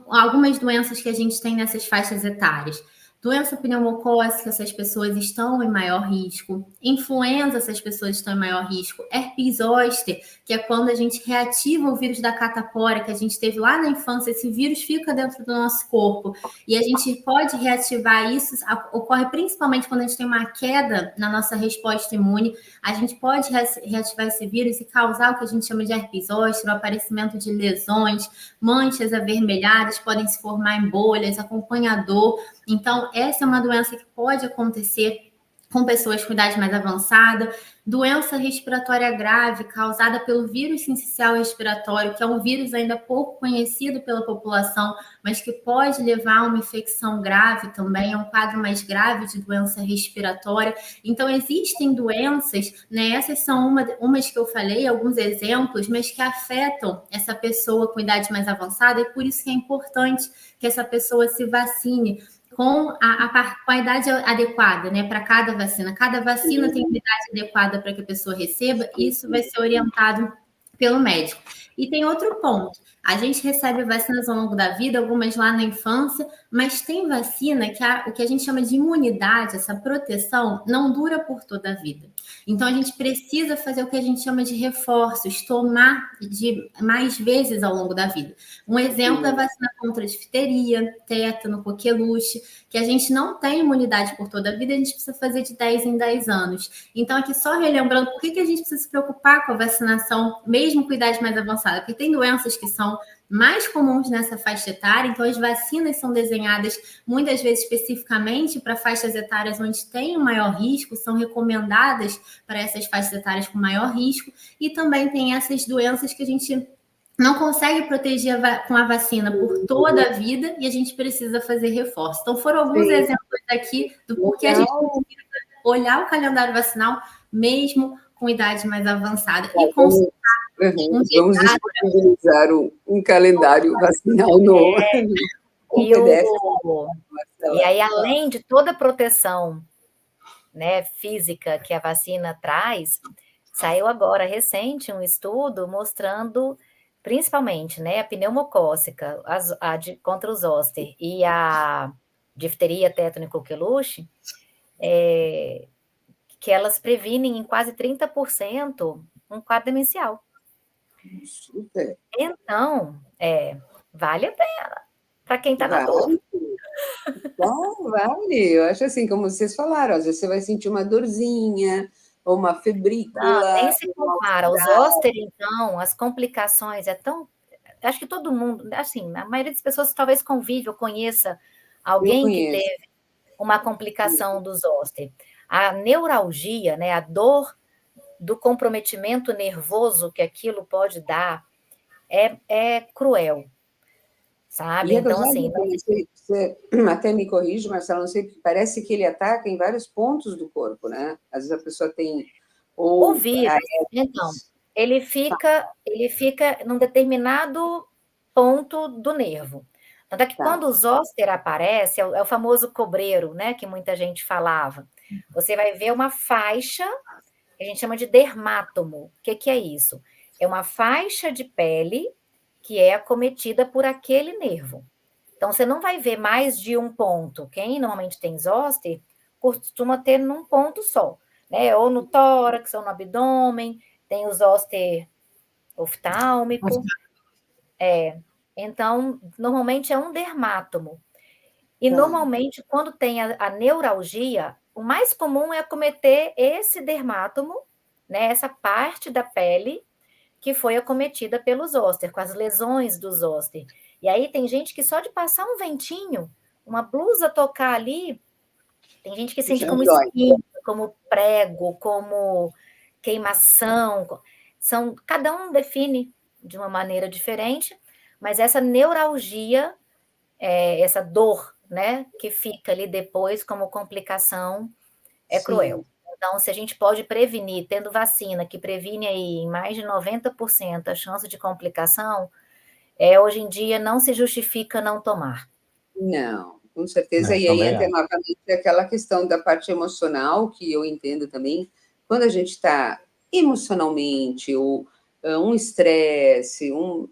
algumas doenças que a gente tem nessas faixas etárias. Doença pneumocócica, essas pessoas estão em maior risco. Influenza, essas pessoas estão em maior risco. Herpes zoster, que é quando a gente reativa o vírus da catapora que a gente teve lá na infância, esse vírus fica dentro do nosso corpo e a gente pode reativar isso, ocorre principalmente quando a gente tem uma queda na nossa resposta imune, a gente pode reativar esse vírus e causar o que a gente chama de herpes zoster, o aparecimento de lesões, manchas avermelhadas, podem se formar em bolhas, acompanha dor. Então, essa é uma doença que pode acontecer com pessoas com idade mais avançada. Doença respiratória grave causada pelo vírus sincicial respiratório, que é um vírus ainda pouco conhecido pela população, mas que pode levar a uma infecção grave também, é um quadro mais grave de doença respiratória. Então, existem doenças, né? Essas são umas que eu falei, alguns exemplos, mas que afetam essa pessoa com idade mais avançada, e por isso que é importante que essa pessoa se vacine com a idade adequada, né, para cada vacina. Cada vacina tem uma idade adequada para que a pessoa receba, e isso vai ser orientado pelo médico. E tem outro ponto. A gente recebe vacinas ao longo da vida, algumas lá na infância, mas tem vacina que o que a gente chama de imunidade, essa proteção, não dura por toda a vida. Então, a gente precisa fazer o que a gente chama de reforços, tomar mais vezes ao longo da vida. Um exemplo é a vacina contra a difteria, tétano, coqueluche, que a gente não tem imunidade por toda a vida, a gente precisa fazer de 10 em 10 anos. Então, aqui só relembrando, por que a gente precisa se preocupar com a vacinação, mesmo com idade mais avançada? Porque tem doenças que são mais comuns nessa faixa etária, então as vacinas são desenhadas muitas vezes especificamente para faixas etárias onde tem um maior risco, são recomendadas para essas faixas etárias com maior risco, e também tem essas doenças que a gente não consegue proteger com a vacina por toda a vida e a gente precisa fazer reforço. Então foram alguns exemplos aqui do porquê a gente precisa olhar o calendário vacinal mesmo com idade mais avançada e consultar. Vamos disponibilizar um calendário vacinal no PDF. E aí, além de toda a proteção, né, física que a vacina traz, saiu agora, recente, um estudo mostrando, principalmente, né, a pneumocócica, contra o zoster e a difteria, tétano e coqueluche, que elas previnem em quase 30% um quadro demencial. Super. Então, vale a pena para quem está na dor. Vale. Eu acho assim, como vocês falaram, às vezes você vai sentir uma dorzinha ou uma febrícula. Não, nem se compara. O zoster, então, as complicações acho que todo mundo, assim, a maioria das pessoas talvez convive ou conheça alguém que teve uma complicação do zoster. A neuralgia, né, a dor do comprometimento nervoso que aquilo pode dar é cruel, sabe? E é Então, dosado, assim, você até me corrige, Marcelo, não sei, parece que ele ataca em vários pontos do corpo, né? Às vezes a pessoa tem o ou vírus, então, ele fica num determinado ponto do nervo. Tanto é que tá, quando o zóster aparece, é o famoso cobreiro, né, que muita gente falava. Você vai ver uma faixa, que a gente chama de dermátomo. O que é isso? É uma faixa de pele que é acometida por aquele nervo. Então, você não vai ver mais de um ponto. Quem normalmente tem zóster costuma ter num ponto só, né? Ou no tórax, ou no abdômen, tem o zóster oftálmico. Então, normalmente é um dermátomo. E tá, normalmente, quando tem a neuralgia, o mais comum é acometer esse dermátomo, né? Essa parte da pele que foi acometida pelo zóster, com as lesões do zóster. E aí tem gente que só de passar um ventinho, uma blusa tocar ali, tem gente que sente já como dói. espinha, como prego, como queimação. Cada um define de uma maneira diferente, mas essa neuralgia, essa dor, né, que fica ali depois como complicação, é cruel. Sim. Então, se a gente pode prevenir, tendo vacina que previne aí em mais de 90% a chance de complicação, hoje em dia não se justifica não tomar. Não, com certeza. E aí Também entra acho. novamente aquela questão da parte emocional, que eu entendo também, quando a gente está emocionalmente, ou um estresse, um-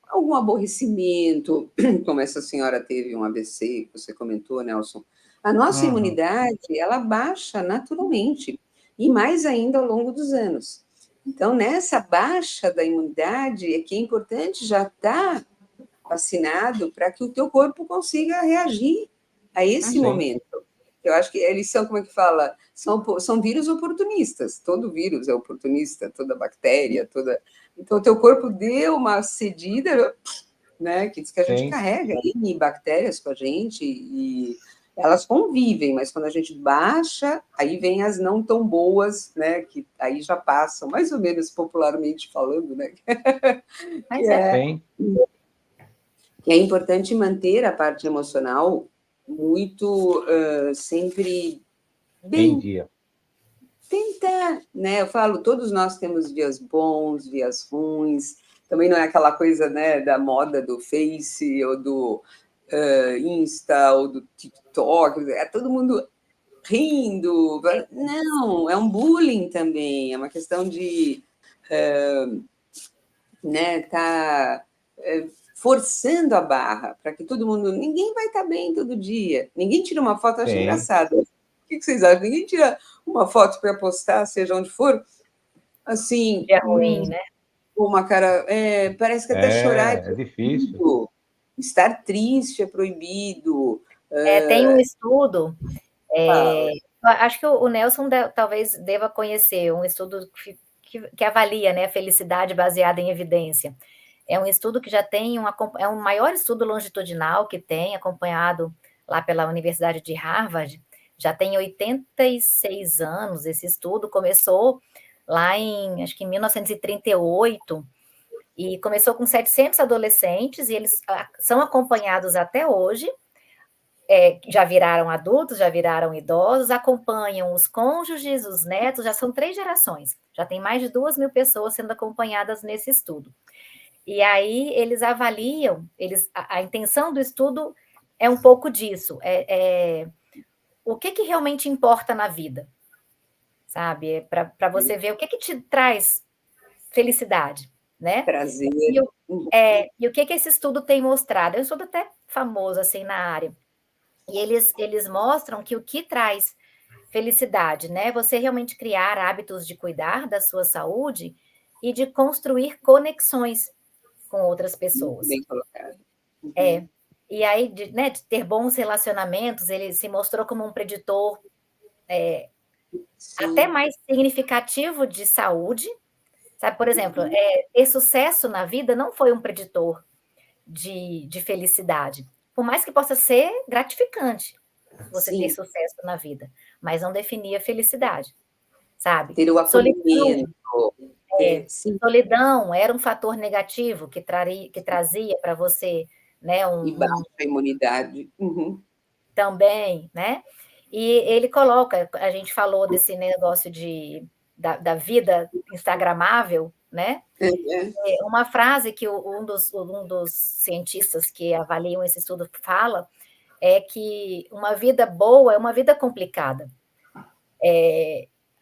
algum aborrecimento, como essa senhora teve um AVC, que você comentou, Nelson, a nossa Uhum. imunidade, ela baixa naturalmente, e mais ainda ao longo dos anos. Então, nessa baixa da imunidade, é que é importante já estar vacinado para que o teu corpo consiga reagir a esse Uhum. Sim, momento. Eu acho que eles são, como é que fala? São vírus oportunistas. Todo vírus é oportunista, toda bactéria, toda. Então, o teu corpo deu uma cedida, né? Que diz que a gente sim, carrega N bactérias com a gente e elas convivem, mas quando a gente baixa, aí vem as não tão boas, né? Que aí já passam, mais ou menos popularmente falando, né? Que Mas é. é sim. é importante manter a parte emocional muito sempre Em bem, dia. tentar, né? Eu falo, todos nós temos dias bons, dias ruins. Também não é aquela coisa, né, da moda do Face ou do Insta ou do TikTok. É todo mundo rindo. Não, é um bullying também. É uma questão de né, tá forçando a barra para que todo mundo. Ninguém vai estar bem todo dia. Ninguém tira uma foto, eu acho Sim. engraçado. O que vocês acham? Ninguém tira uma foto para postar, seja onde for, assim, Dia ruim, né? com uma cara. Parece que até chorar é É difícil. proibido, estar triste é proibido. Tem um estudo, Fala. acho que o Nelson talvez deva conhecer, um estudo que avalia, né, a felicidade baseada em evidência. É um estudo que já tem é um maior estudo longitudinal que tem, acompanhado lá pela Universidade de Harvard, já tem 86 anos. Esse estudo começou lá acho que em 1938, e começou com 700 adolescentes, e eles são acompanhados até hoje, já viraram adultos, já viraram idosos, acompanham os cônjuges, os netos, já são 3 gerações, já tem mais de 2.000 pessoas sendo acompanhadas nesse estudo. E aí eles avaliam, a intenção do estudo é um pouco disso, o que realmente importa na vida, sabe? Para você ver o que te traz felicidade, né? Prazer. E o que esse estudo tem mostrado? É um estudo até famoso assim na área. E eles mostram que o que traz felicidade, né? Você realmente criar hábitos de cuidar da sua saúde e de construir conexões com outras Muito pessoas. bem colocado. Uhum. E aí, de ter bons relacionamentos, ele se mostrou como um preditor até Sim, mais significativo de saúde, sabe? Por exemplo, ter sucesso na vida não foi um preditor de felicidade, por mais que possa ser gratificante você ter sim. sucesso na vida, mas não definia felicidade. sabe? Ter o Solidão, acolhimento. Sim, solidão era um fator negativo que trazia para você, né, e baixa imunidade. Uhum. também, né? E ele coloca, a gente falou desse negócio da vida instagramável, né? Uma frase que um dos cientistas que avaliam esse estudo fala é que uma vida boa é uma vida complicada.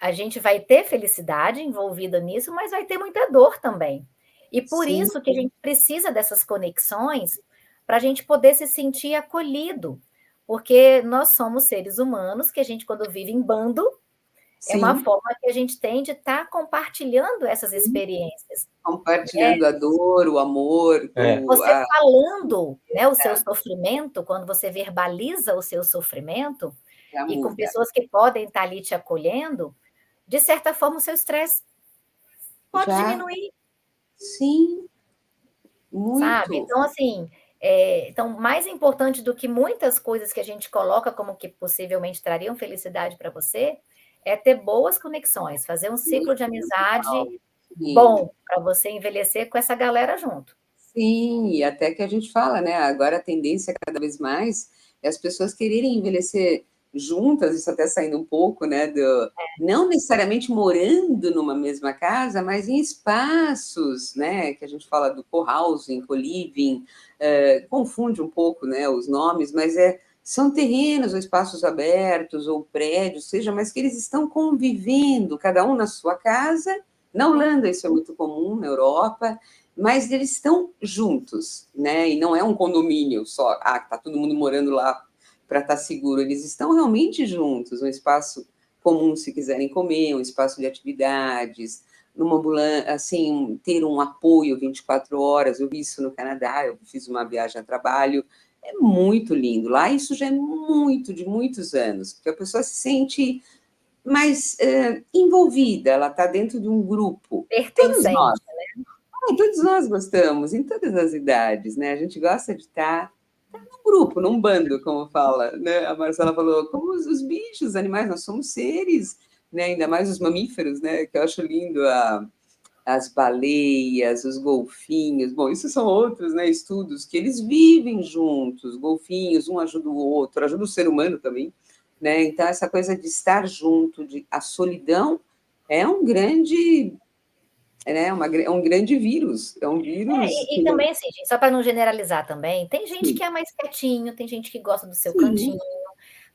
A gente vai ter felicidade envolvida nisso, mas vai ter muita dor também. E por Sim. isso que a gente precisa dessas conexões para a gente poder se sentir acolhido, porque nós somos seres humanos que a gente, quando vive em bando, é uma Sim, forma que a gente tem de estar compartilhando essas experiências. compartilhando a dor, o amor, Você falando, né, o seu sofrimento, quando você verbaliza o seu sofrimento, já e com muda. pessoas que podem estar ali te acolhendo, de certa forma o seu estresse pode Já, diminuir, sim, sabe? muito. Então, assim, então, mais importante do que muitas coisas que a gente coloca como que possivelmente trariam felicidade para você, é ter boas conexões, fazer um ciclo de amizade Sim, bom para você envelhecer com essa galera junto. sim, e até que a gente fala, né? Agora a tendência cada vez mais é as pessoas quererem envelhecer juntas, isso até saindo um pouco, né? Não necessariamente morando numa mesma casa, mas em espaços, né? Que a gente fala do co-housing, co-living, confunde um pouco, né? Os nomes, mas são terrenos ou espaços abertos ou prédios, seja, mas que eles estão convivendo, cada um na sua casa. Na Holanda isso é muito comum, na Europa, mas eles estão juntos, né? E não é um condomínio só, tá todo mundo morando lá para estar seguro. Eles estão realmente juntos, um espaço comum se quiserem comer, um espaço de atividades, numa ambulância, assim, ter um apoio 24 horas. Eu vi isso no Canadá, eu fiz uma viagem a trabalho, é muito lindo. Lá isso já é muito, de muitos anos, porque a pessoa se sente mais envolvida, ela está dentro de um grupo. Pertencente. Todos nós gostamos, em todas as idades, né? A gente gosta de estar num grupo, num bando, como fala, né? A Marcela falou, como os bichos, os animais, nós somos seres, né? Ainda mais os mamíferos, né? Que eu acho lindo as baleias, os golfinhos. Bom, isso são outros, né, estudos que eles vivem juntos, golfinhos, um ajuda o outro, ajuda o ser humano também, né? Então essa coisa de estar junto, a solidão é um grande, né, é um grande vírus, é um vírus E também, assim, gente, só para não generalizar também, tem gente sim, que é mais quietinho, tem gente que gosta do seu sim, cantinho,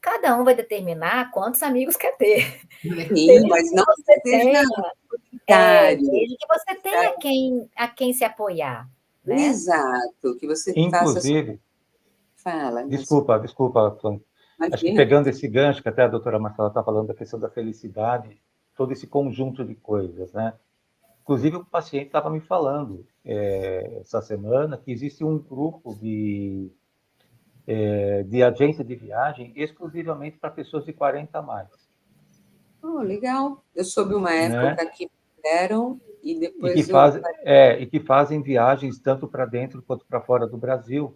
cada um vai determinar quantos amigos quer ter. sim, Desde mas que não você que seja tenha solitário, desde que você tenha a quem se apoiar, né. exato, que você faça sua Inclusive, fala, mas desculpa, Antônio. Acho que imagina. pegando esse gancho que até a doutora Marcela está falando da questão da felicidade, todo esse conjunto de coisas, né? Inclusive, o paciente estava me falando essa semana que existe um grupo de agência de viagem exclusivamente para pessoas de 40 a mais, Oh, legal. Eu soube uma né? época que fizeram e E que, depois eu. faz, e que fazem viagens tanto para dentro quanto para fora do Brasil,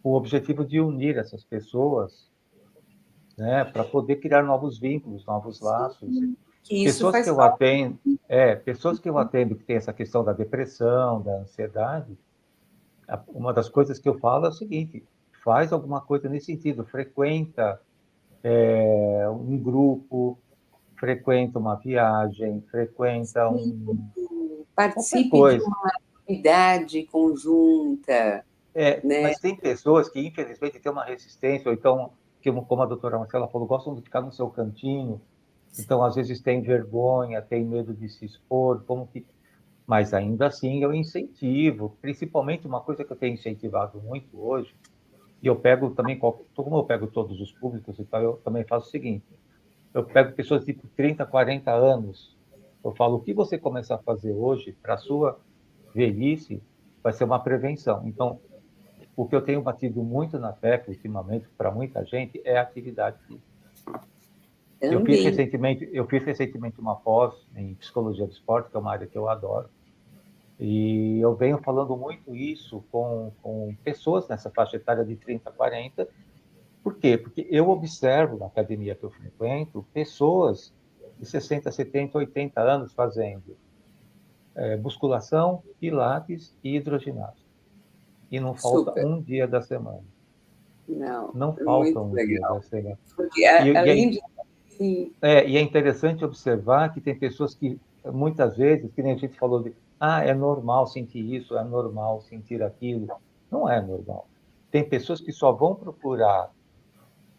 com o objetivo de unir essas pessoas, né, para poder criar novos vínculos, novos laços. Que isso Pessoas que faz eu parte. atendo, pessoas que eu atendo que tem essa questão da depressão, da ansiedade, uma das coisas que eu falo é o seguinte: faz alguma coisa nesse sentido, frequenta um grupo, frequenta uma viagem, frequenta qualquer Participe de coisa. uma atividade conjunta, né? Mas tem pessoas que, infelizmente, têm uma resistência, ou então, como a doutora Marcela falou, gostam de ficar no seu cantinho, então, às vezes, tem vergonha, tem medo de se expor, mas ainda assim eu incentivo, principalmente uma coisa que eu tenho incentivado muito hoje, e eu pego também, como eu pego todos os públicos, então eu também faço o seguinte: eu pego pessoas de 30, 40 anos, eu falo, o que você começar a fazer hoje para a sua velhice vai ser uma prevenção. Então, o que eu tenho batido muito na tecla ultimamente para muita gente é a atividade física. Também. Eu fiz recentemente uma pós em psicologia do esporte, que é uma área que eu adoro, e eu venho falando muito isso com pessoas nessa faixa etária de 30 a 40. Por quê? Porque eu observo na academia que eu frequento pessoas de 60, 70, 80 anos fazendo musculação, pilates e hidroginástica. E não falta Super. um dia da semana. Não É falta muito um dia legal. da semana. Porque, E além de... Sim, é interessante observar que tem pessoas que, muitas vezes, que nem a gente falou é normal sentir isso, é normal sentir aquilo. Não é normal. Tem pessoas que só vão procurar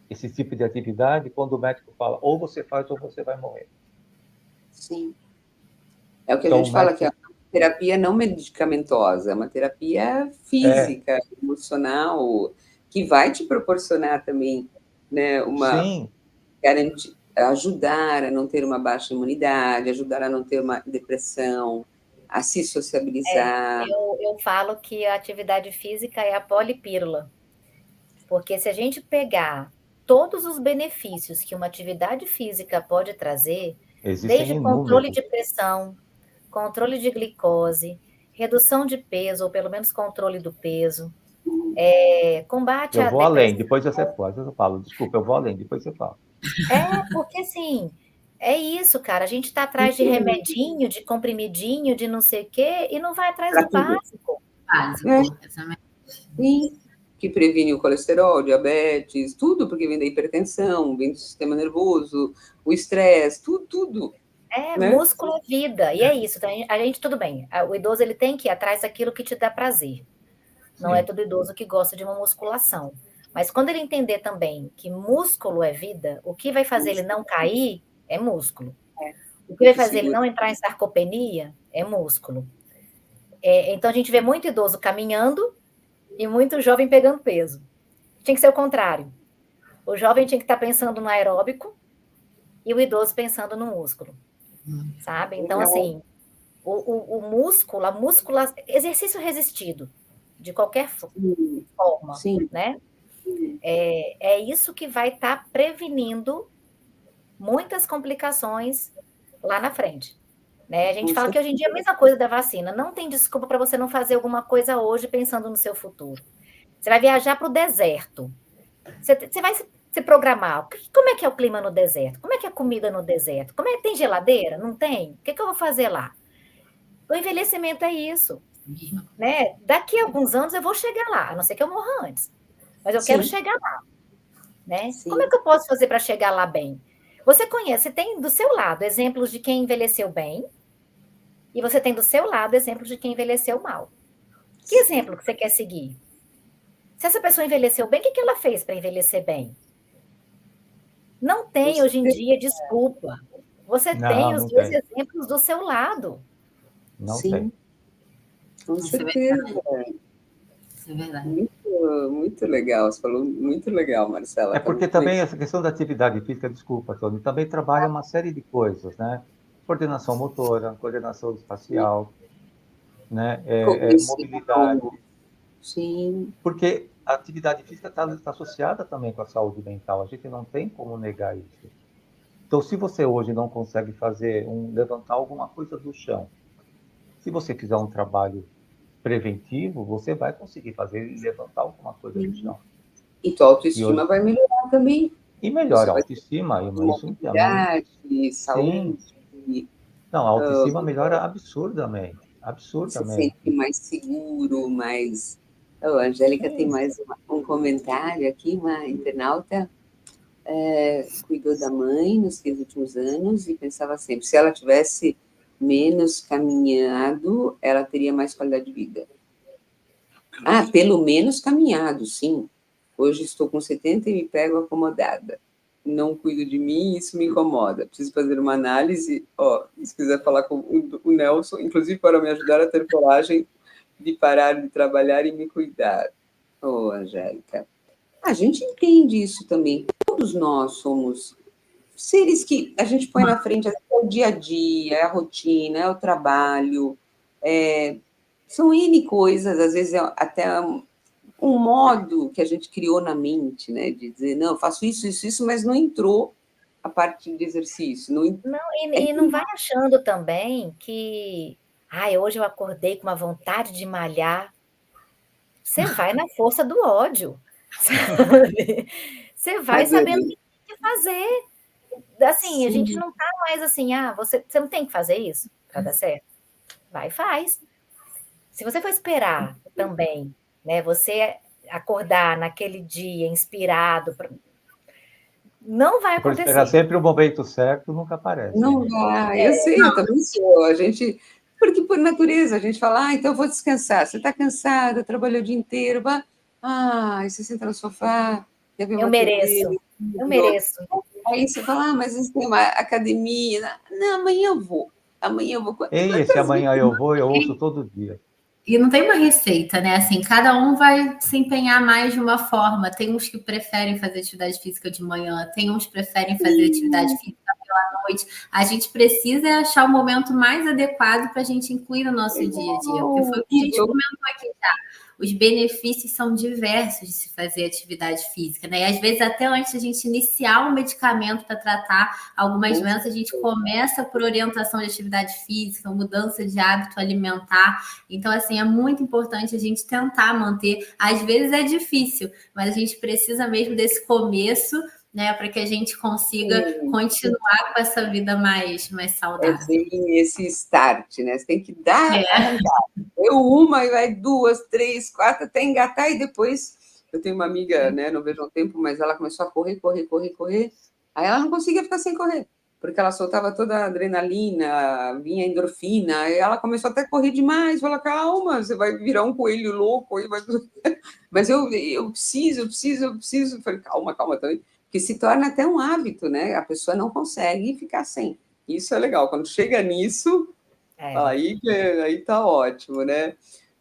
esse tipo de atividade quando o médico fala ou você faz ou você vai morrer. sim. É o que a Então, gente fala que é uma terapia não medicamentosa, é uma terapia física, emocional, que vai te proporcionar também, né, sim, ajudar a não ter uma baixa imunidade, ajudar a não ter uma depressão, a se sociabilizar. Eu falo que a atividade física é a polipílula, porque se a gente pegar todos os benefícios que uma atividade física pode trazer, existem desde controle inúmeros. de pressão, controle de glicose, redução de peso, ou pelo menos controle do peso, combate Eu à vou além, depressão. depois você pode, eu falo, desculpa, eu vou além, depois você fala. Porque assim, é isso, cara. A gente está atrás de remedinho, de comprimidinho, de não sei o quê, e não vai atrás Para do tudo. básico. Básico, exatamente. Sim, que previne o colesterol, diabetes, tudo, porque vem da hipertensão, vem do sistema nervoso, o estresse, tudo, né? Músculo é vida, e é isso. Então, a gente, tudo bem. O idoso ele tem que ir atrás daquilo que te dá prazer. Não é Sim. todo idoso que gosta de uma musculação. Mas quando ele entender também que músculo é vida, o que vai fazer ele não cair é músculo. O que vai fazer ele não entrar em sarcopenia é músculo. Então a gente vê muito idoso caminhando e muito jovem pegando peso. Tinha que ser o contrário. O jovem tinha que estar pensando no aeróbico e o idoso pensando no músculo. Sabe? Então, assim, o músculo, exercício resistido, de qualquer forma, Sim. né? É isso que vai estar prevenindo muitas complicações lá na frente. Né? A gente fala que hoje em dia é a mesma coisa da vacina. Não tem desculpa para você não fazer alguma coisa hoje pensando no seu futuro. Você vai viajar para o deserto. Você vai se programar. Como é que é o clima no deserto? Como é que é a comida no deserto? Tem geladeira? Não tem? O que eu vou fazer lá? O envelhecimento é isso. Né? Daqui a alguns anos eu vou chegar lá, a não ser que eu morra antes. Mas eu quero chegar lá. Né? Como é que eu posso fazer para chegar lá bem? Você tem do seu lado exemplos de quem envelheceu bem e você tem do seu lado exemplos de quem envelheceu mal. Que exemplo que você quer seguir? Se essa pessoa envelheceu bem, o que ela fez para envelhecer bem? Não tem hoje em dia desculpa. Você tem os dois exemplos do seu lado. Não tem. Com certeza. Isso é verdade. Muito legal, você falou muito legal, Marcela. Porque também essa questão da atividade física, desculpa, Tony, também trabalha uma série de coisas, né? Coordenação motora, coordenação espacial, né? Mobilidade. Sim. Porque a atividade física está associada também com a saúde mental, a gente não tem como negar isso. Então, se você hoje não consegue levantar alguma coisa do chão, se você fizer um trabalho preventivo, você vai conseguir levantar alguma coisa do chão. E tua autoestima vai melhorar também. E melhora a autoestima. Mobilidade, saúde. Sim. Não, a autoestima melhora absurdamente. Você se sente mais seguro, mais... A Angélica tem mais um comentário aqui, uma internauta. Cuidou da mãe nos 15 últimos anos e pensava sempre, se ela tivesse menos caminhado, ela teria mais qualidade de vida. Pelo menos caminhado, sim. Hoje estou com 70 e me pego acomodada. Não cuido de mim, isso me incomoda. Preciso fazer uma análise. Se quiser falar com o Nelson, inclusive para me ajudar a ter coragem de parar de trabalhar e me cuidar. Angélica, a gente entende isso também. Todos nós somos seres que a gente põe na frente o dia a dia, é a rotina, é o trabalho, são N coisas, às vezes até um modo que a gente criou na mente, né? De dizer, não, eu faço isso, mas não entrou a parte de exercício. Não vai achando também que hoje eu acordei com uma vontade de malhar. Você vai na força do ódio. Sabe? Você vai sabendo o que tem que fazer. assim, a gente Sim. não está mais assim, você não tem que fazer isso para dar certo. Vai e faz. Se você for esperar também, né, você acordar naquele dia inspirado, não vai Por esperar acontecer. sempre o momento certo, nunca aparece. Não vai, eu sei, eu também sou. Porque por natureza, a gente fala, então eu vou descansar. Você está cansada, trabalhou o dia inteiro, aí você senta no sofá, quer ver Eu uma mereço, TV, eu mereço. aí você fala, mas você tem uma academia. Não, amanhã eu vou. Ei, esse Quantas vezes? amanhã eu vou, eu ouço todo dia. E não tem uma receita, né? Assim, cada um vai se empenhar mais de uma forma. Tem uns que preferem fazer atividade física de manhã, tem uns que preferem fazer atividade física pela noite. A gente precisa achar o momento mais adequado para a gente incluir no nosso dia a dia. Porque foi o que a gente comentou aqui já. Os benefícios são diversos de se fazer atividade física, né? E às vezes, até antes de a gente iniciar um medicamento para tratar algumas doenças, a gente começa por orientação de atividade física, mudança de hábito alimentar. Então, assim, é muito importante a gente tentar manter. Às vezes é difícil, mas a gente precisa mesmo desse começo, né, para que a gente consiga continuar com essa vida mais saudável. Bem esse start, né? Você tem que dar arrancada. Uma e vai 2, 3, 4, até engatar, e depois. Eu tenho uma amiga, né? Não vejo há um tempo, mas ela começou a correr. Aí ela não conseguia ficar sem correr, porque ela soltava toda a adrenalina, vinha a endorfina, aí ela começou até a correr demais. Falou, calma, você vai virar um coelho louco. Aí vai... Mas eu preciso. Falei, calma também. Porque se torna até um hábito, né? A pessoa não consegue ficar sem. Isso é legal. Quando chega nisso, aí tá ótimo, né?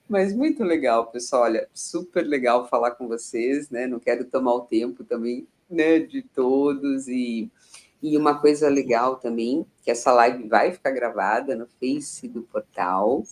Mas muito legal, pessoal. Olha, super legal falar com vocês, né? Não quero tomar o tempo também, né, de todos. E uma coisa legal também, que essa live vai ficar gravada no Face do Portal,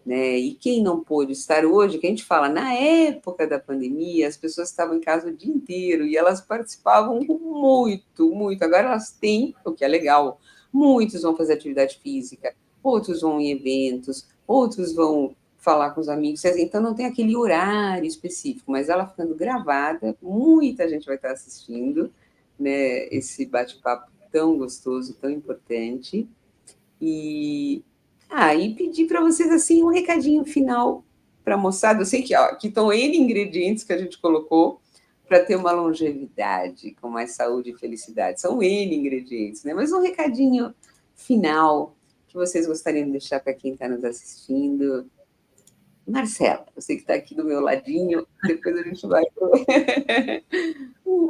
né? E quem não pôde estar hoje, que a gente fala, na época da pandemia, as pessoas estavam em casa o dia inteiro e elas participavam muito. Agora elas têm, o que é legal, muitos vão fazer atividade física, outros vão em eventos, outros vão falar com os amigos, então não tem aquele horário específico, mas ela ficando gravada, muita gente vai estar assistindo, né, esse bate-papo tão gostoso, tão importante. E pedir para vocês assim um recadinho final para a moçada. Eu sei que aqui estão N ingredientes que a gente colocou para ter uma longevidade com mais saúde e felicidade. São N ingredientes, né? Mas um recadinho final que vocês gostariam de deixar para quem está nos assistindo. Marcela, você que está aqui do meu ladinho, depois a gente vai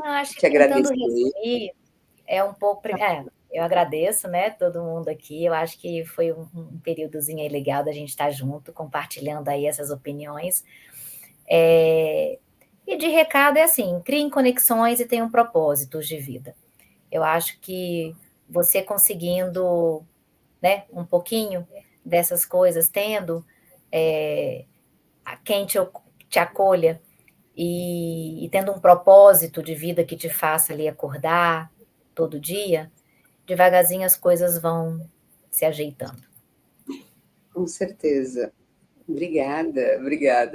Acho te que tentando agradecer. resumir, é um pouco... eu agradeço, né, todo mundo aqui. Eu acho que foi um períodozinho aí legal da gente estar junto, compartilhando aí essas opiniões. E de recado é assim, criem conexões e tenham propósitos de vida. Eu acho que você conseguindo, né, um pouquinho dessas coisas, tendo quem te acolha e tendo um propósito de vida que te faça ali acordar todo dia, devagarzinho as coisas vão se ajeitando. Com certeza. Obrigada,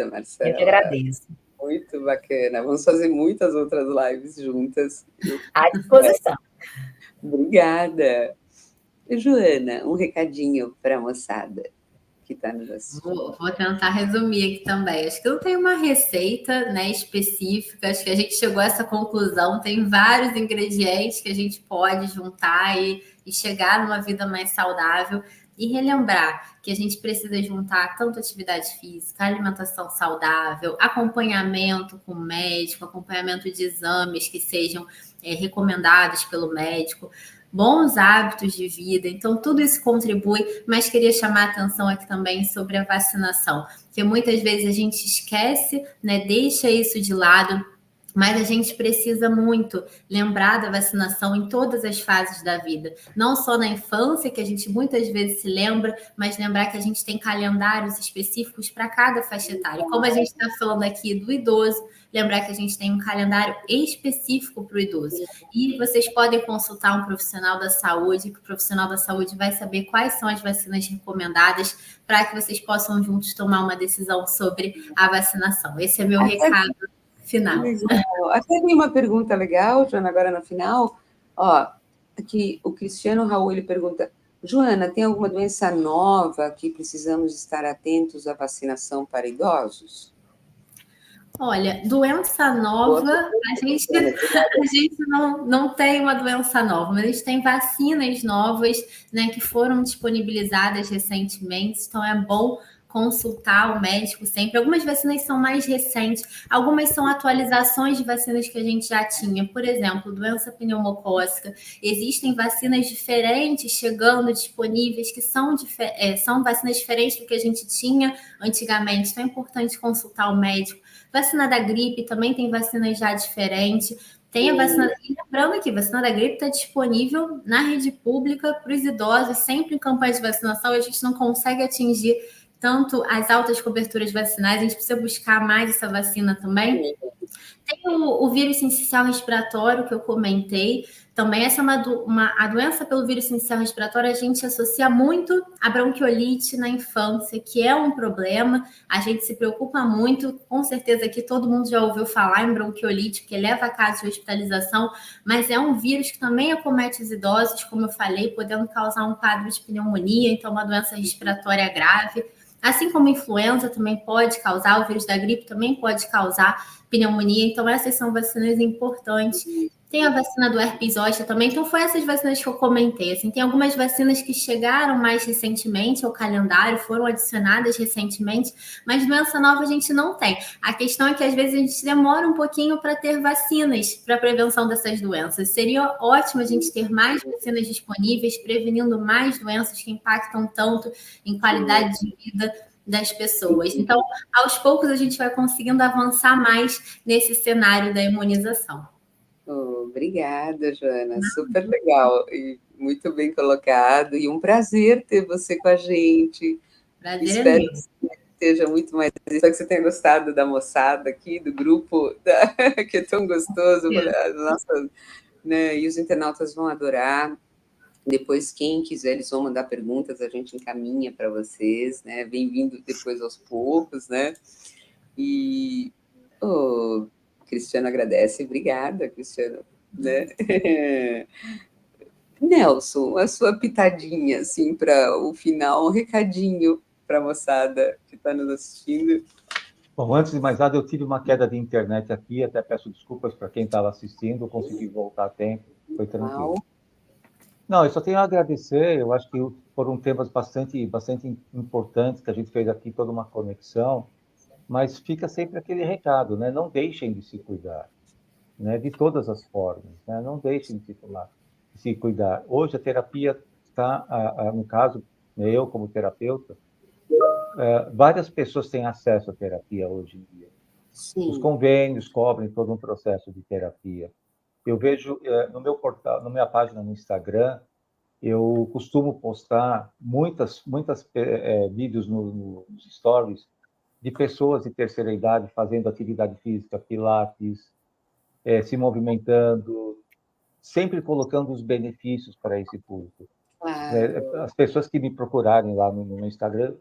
Marcela. Eu que agradeço. Muito bacana. Vamos fazer muitas outras lives juntas. À disposição. Obrigada. Joana, um recadinho para a moçada que está nos assistindo. Vou tentar resumir aqui também. Acho que não tem uma receita, né, específica. Acho que a gente chegou a essa conclusão. Tem vários ingredientes que a gente pode juntar e chegar numa vida mais saudável. E relembrar que a gente precisa juntar tanto atividade física, alimentação saudável, acompanhamento com o médico, acompanhamento de exames que sejam recomendados pelo médico, bons hábitos de vida. Então, tudo isso contribui, mas queria chamar a atenção aqui também sobre a vacinação, porque muitas vezes a gente esquece, né, deixa isso de lado, mas a gente precisa muito lembrar da vacinação em todas as fases da vida. Não só na infância, que a gente muitas vezes se lembra, mas lembrar que a gente tem calendários específicos para cada faixa etária. Como a gente está falando aqui do idoso, lembrar que a gente tem um calendário específico para o idoso. E vocês podem consultar um profissional da saúde, que o profissional da saúde vai saber quais são as vacinas recomendadas para que vocês possam juntos tomar uma decisão sobre a vacinação. Esse é meu recado final. Legal. Até tem uma pergunta legal, Joana, agora no final. Aqui, o Cristiano Raul, ele pergunta, Joana, tem alguma doença nova que precisamos estar atentos à vacinação para idosos? Olha, doença nova, a gente não tem uma doença nova, mas a gente tem vacinas novas, né, que foram disponibilizadas recentemente, então é bom consultar o médico sempre. Algumas vacinas são mais recentes, algumas são atualizações de vacinas que a gente já tinha. Por exemplo, doença pneumocócica. Existem vacinas diferentes chegando, disponíveis, que são vacinas diferentes do que a gente tinha antigamente. Então é importante consultar o médico. Vacina da gripe também tem vacinas já diferentes. Tem a vacina. E lembrando que a vacina da gripe está disponível na rede pública para os idosos, sempre em campanha de vacinação. A gente não consegue atingir tanto as altas coberturas vacinais, a gente precisa buscar mais essa vacina também. Tem o vírus sincicial respiratório que eu comentei. Também essa é a doença pelo vírus sincicial respiratório, a gente associa muito a bronquiolite na infância, que é um problema. A gente se preocupa muito, com certeza que todo mundo já ouviu falar em bronquiolite, que leva a casos de hospitalização, mas é um vírus que também acomete os idosos, como eu falei, podendo causar um quadro de pneumonia, então uma doença respiratória grave. Assim como influenza também pode causar, o vírus da gripe também pode causar pneumonia, então essas são vacinas importantes. Tem a vacina do herpes zoster também, então foi essas vacinas que eu comentei. Assim, tem algumas vacinas que chegaram mais recentemente ao calendário, foram adicionadas recentemente, mas doença nova a gente não tem. A questão é que às vezes a gente demora um pouquinho para ter vacinas para a prevenção dessas doenças. Seria ótimo a gente ter mais vacinas disponíveis, prevenindo mais doenças que impactam tanto em qualidade de vida das pessoas. Então, aos poucos, a gente vai conseguindo avançar mais nesse cenário da imunização. Obrigada, Joana, super legal e muito bem colocado, e um prazer ter você com a gente. Prazer Espero é que seja muito mais. Espero que você tenha gostado da moçada aqui, do grupo, que é tão gostoso. Nossa, né? E os internautas vão adorar. Depois, quem quiser, eles vão mandar perguntas, a gente encaminha para vocês, né? Vem vindo depois aos poucos, né? E Cristiano agradece, obrigada, Cristiano. Né? Nelson, a sua pitadinha, assim, para o final, um recadinho para a moçada que está nos assistindo. Bom, antes de mais nada, eu tive uma queda de internet aqui, até peço desculpas para quem estava assistindo, eu consegui voltar a tempo, foi tranquilo. Não, eu só tenho a agradecer, eu acho que foram temas bastante importantes que a gente fez aqui, toda uma conexão, mas fica sempre aquele recado, né? Não deixem de se cuidar, né? De todas as formas, né? Não deixem de se cuidar. Hoje a terapia está, no caso, eu como terapeuta, várias pessoas têm acesso à terapia hoje em dia. Sim. Os convênios cobrem todo um processo de terapia. Eu vejo no meu portal, na minha página no Instagram, eu costumo postar muitas vídeos nos stories de pessoas de terceira idade fazendo atividade física, pilates, se movimentando, sempre colocando os benefícios para esse público. Claro. As pessoas que me procurarem lá no Instagram,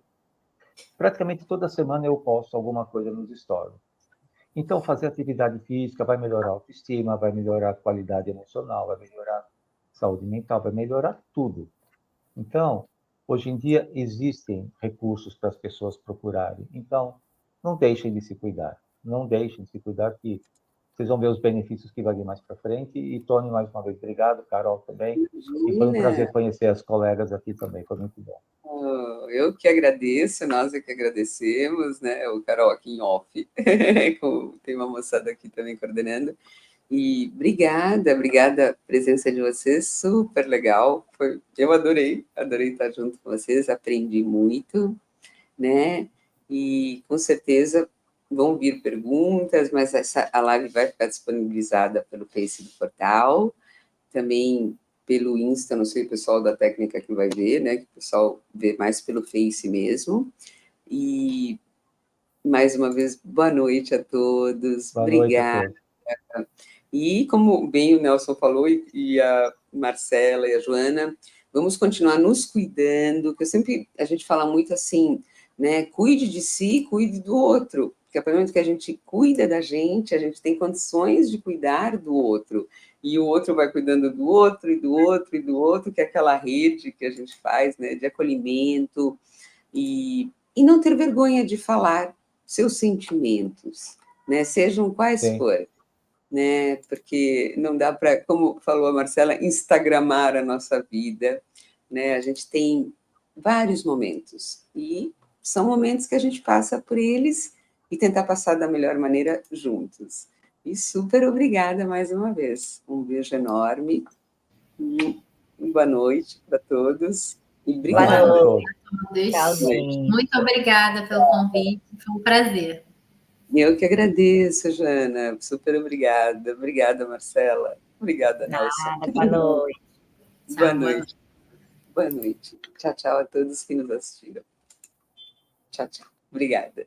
praticamente toda semana eu posto alguma coisa nos stories. Então, fazer atividade física vai melhorar a autoestima, vai melhorar a qualidade emocional, vai melhorar a saúde mental, vai melhorar tudo. Então, hoje em dia, existem recursos para as pessoas procurarem. Então, não deixem de se cuidar. Não deixem de se cuidar, que vocês vão ver os benefícios que vai vir mais para frente. E, Tony, mais uma vez, obrigado. Carol também. Imagina. E foi um prazer conhecer as colegas aqui também. Foi muito bom. Eu que agradeço, nós é que agradecemos, né? O Carol aqui em off, tem uma moçada aqui também coordenando. E obrigada a presença de vocês, super legal. Eu adorei estar junto com vocês, aprendi muito, né? E com certeza vão vir perguntas, mas a live vai ficar disponibilizada pelo Face do portal, também pelo Insta, não sei o pessoal da técnica que vai ver, né? Que o pessoal vê mais pelo Face mesmo. E mais uma vez, boa noite a todos. Boa Obrigada. noite a todos. E como bem o Nelson falou, e a Marcela e a Joana, vamos continuar nos cuidando, que a gente fala muito assim, né? Cuide de si, cuide do outro. Porque a partir do momento que a gente cuida da gente tem condições de cuidar do outro. E o outro vai cuidando do outro, e do outro, e do outro, que é aquela rede que a gente faz, né, de acolhimento. E não ter vergonha de falar seus sentimentos, né, sejam quais Sim. forem. Né, porque não dá para, como falou a Marcela, instagramar a nossa vida, né? A gente tem vários momentos e são momentos que a gente passa por eles e tentar passar da melhor maneira juntos. E super obrigada mais uma vez. Um beijo enorme e boa noite para todos. E Boa obrigada. noite. Deus. Tchauzinho. Muito obrigada pelo convite, foi um prazer. Eu que agradeço, Jana. Super obrigada. Obrigada, Marcela. Obrigada, Nelson. Nada, boa noite. Boa noite. Boa noite. Tchau, tchau a todos que nos assistiram. Tchau, tchau. Obrigada.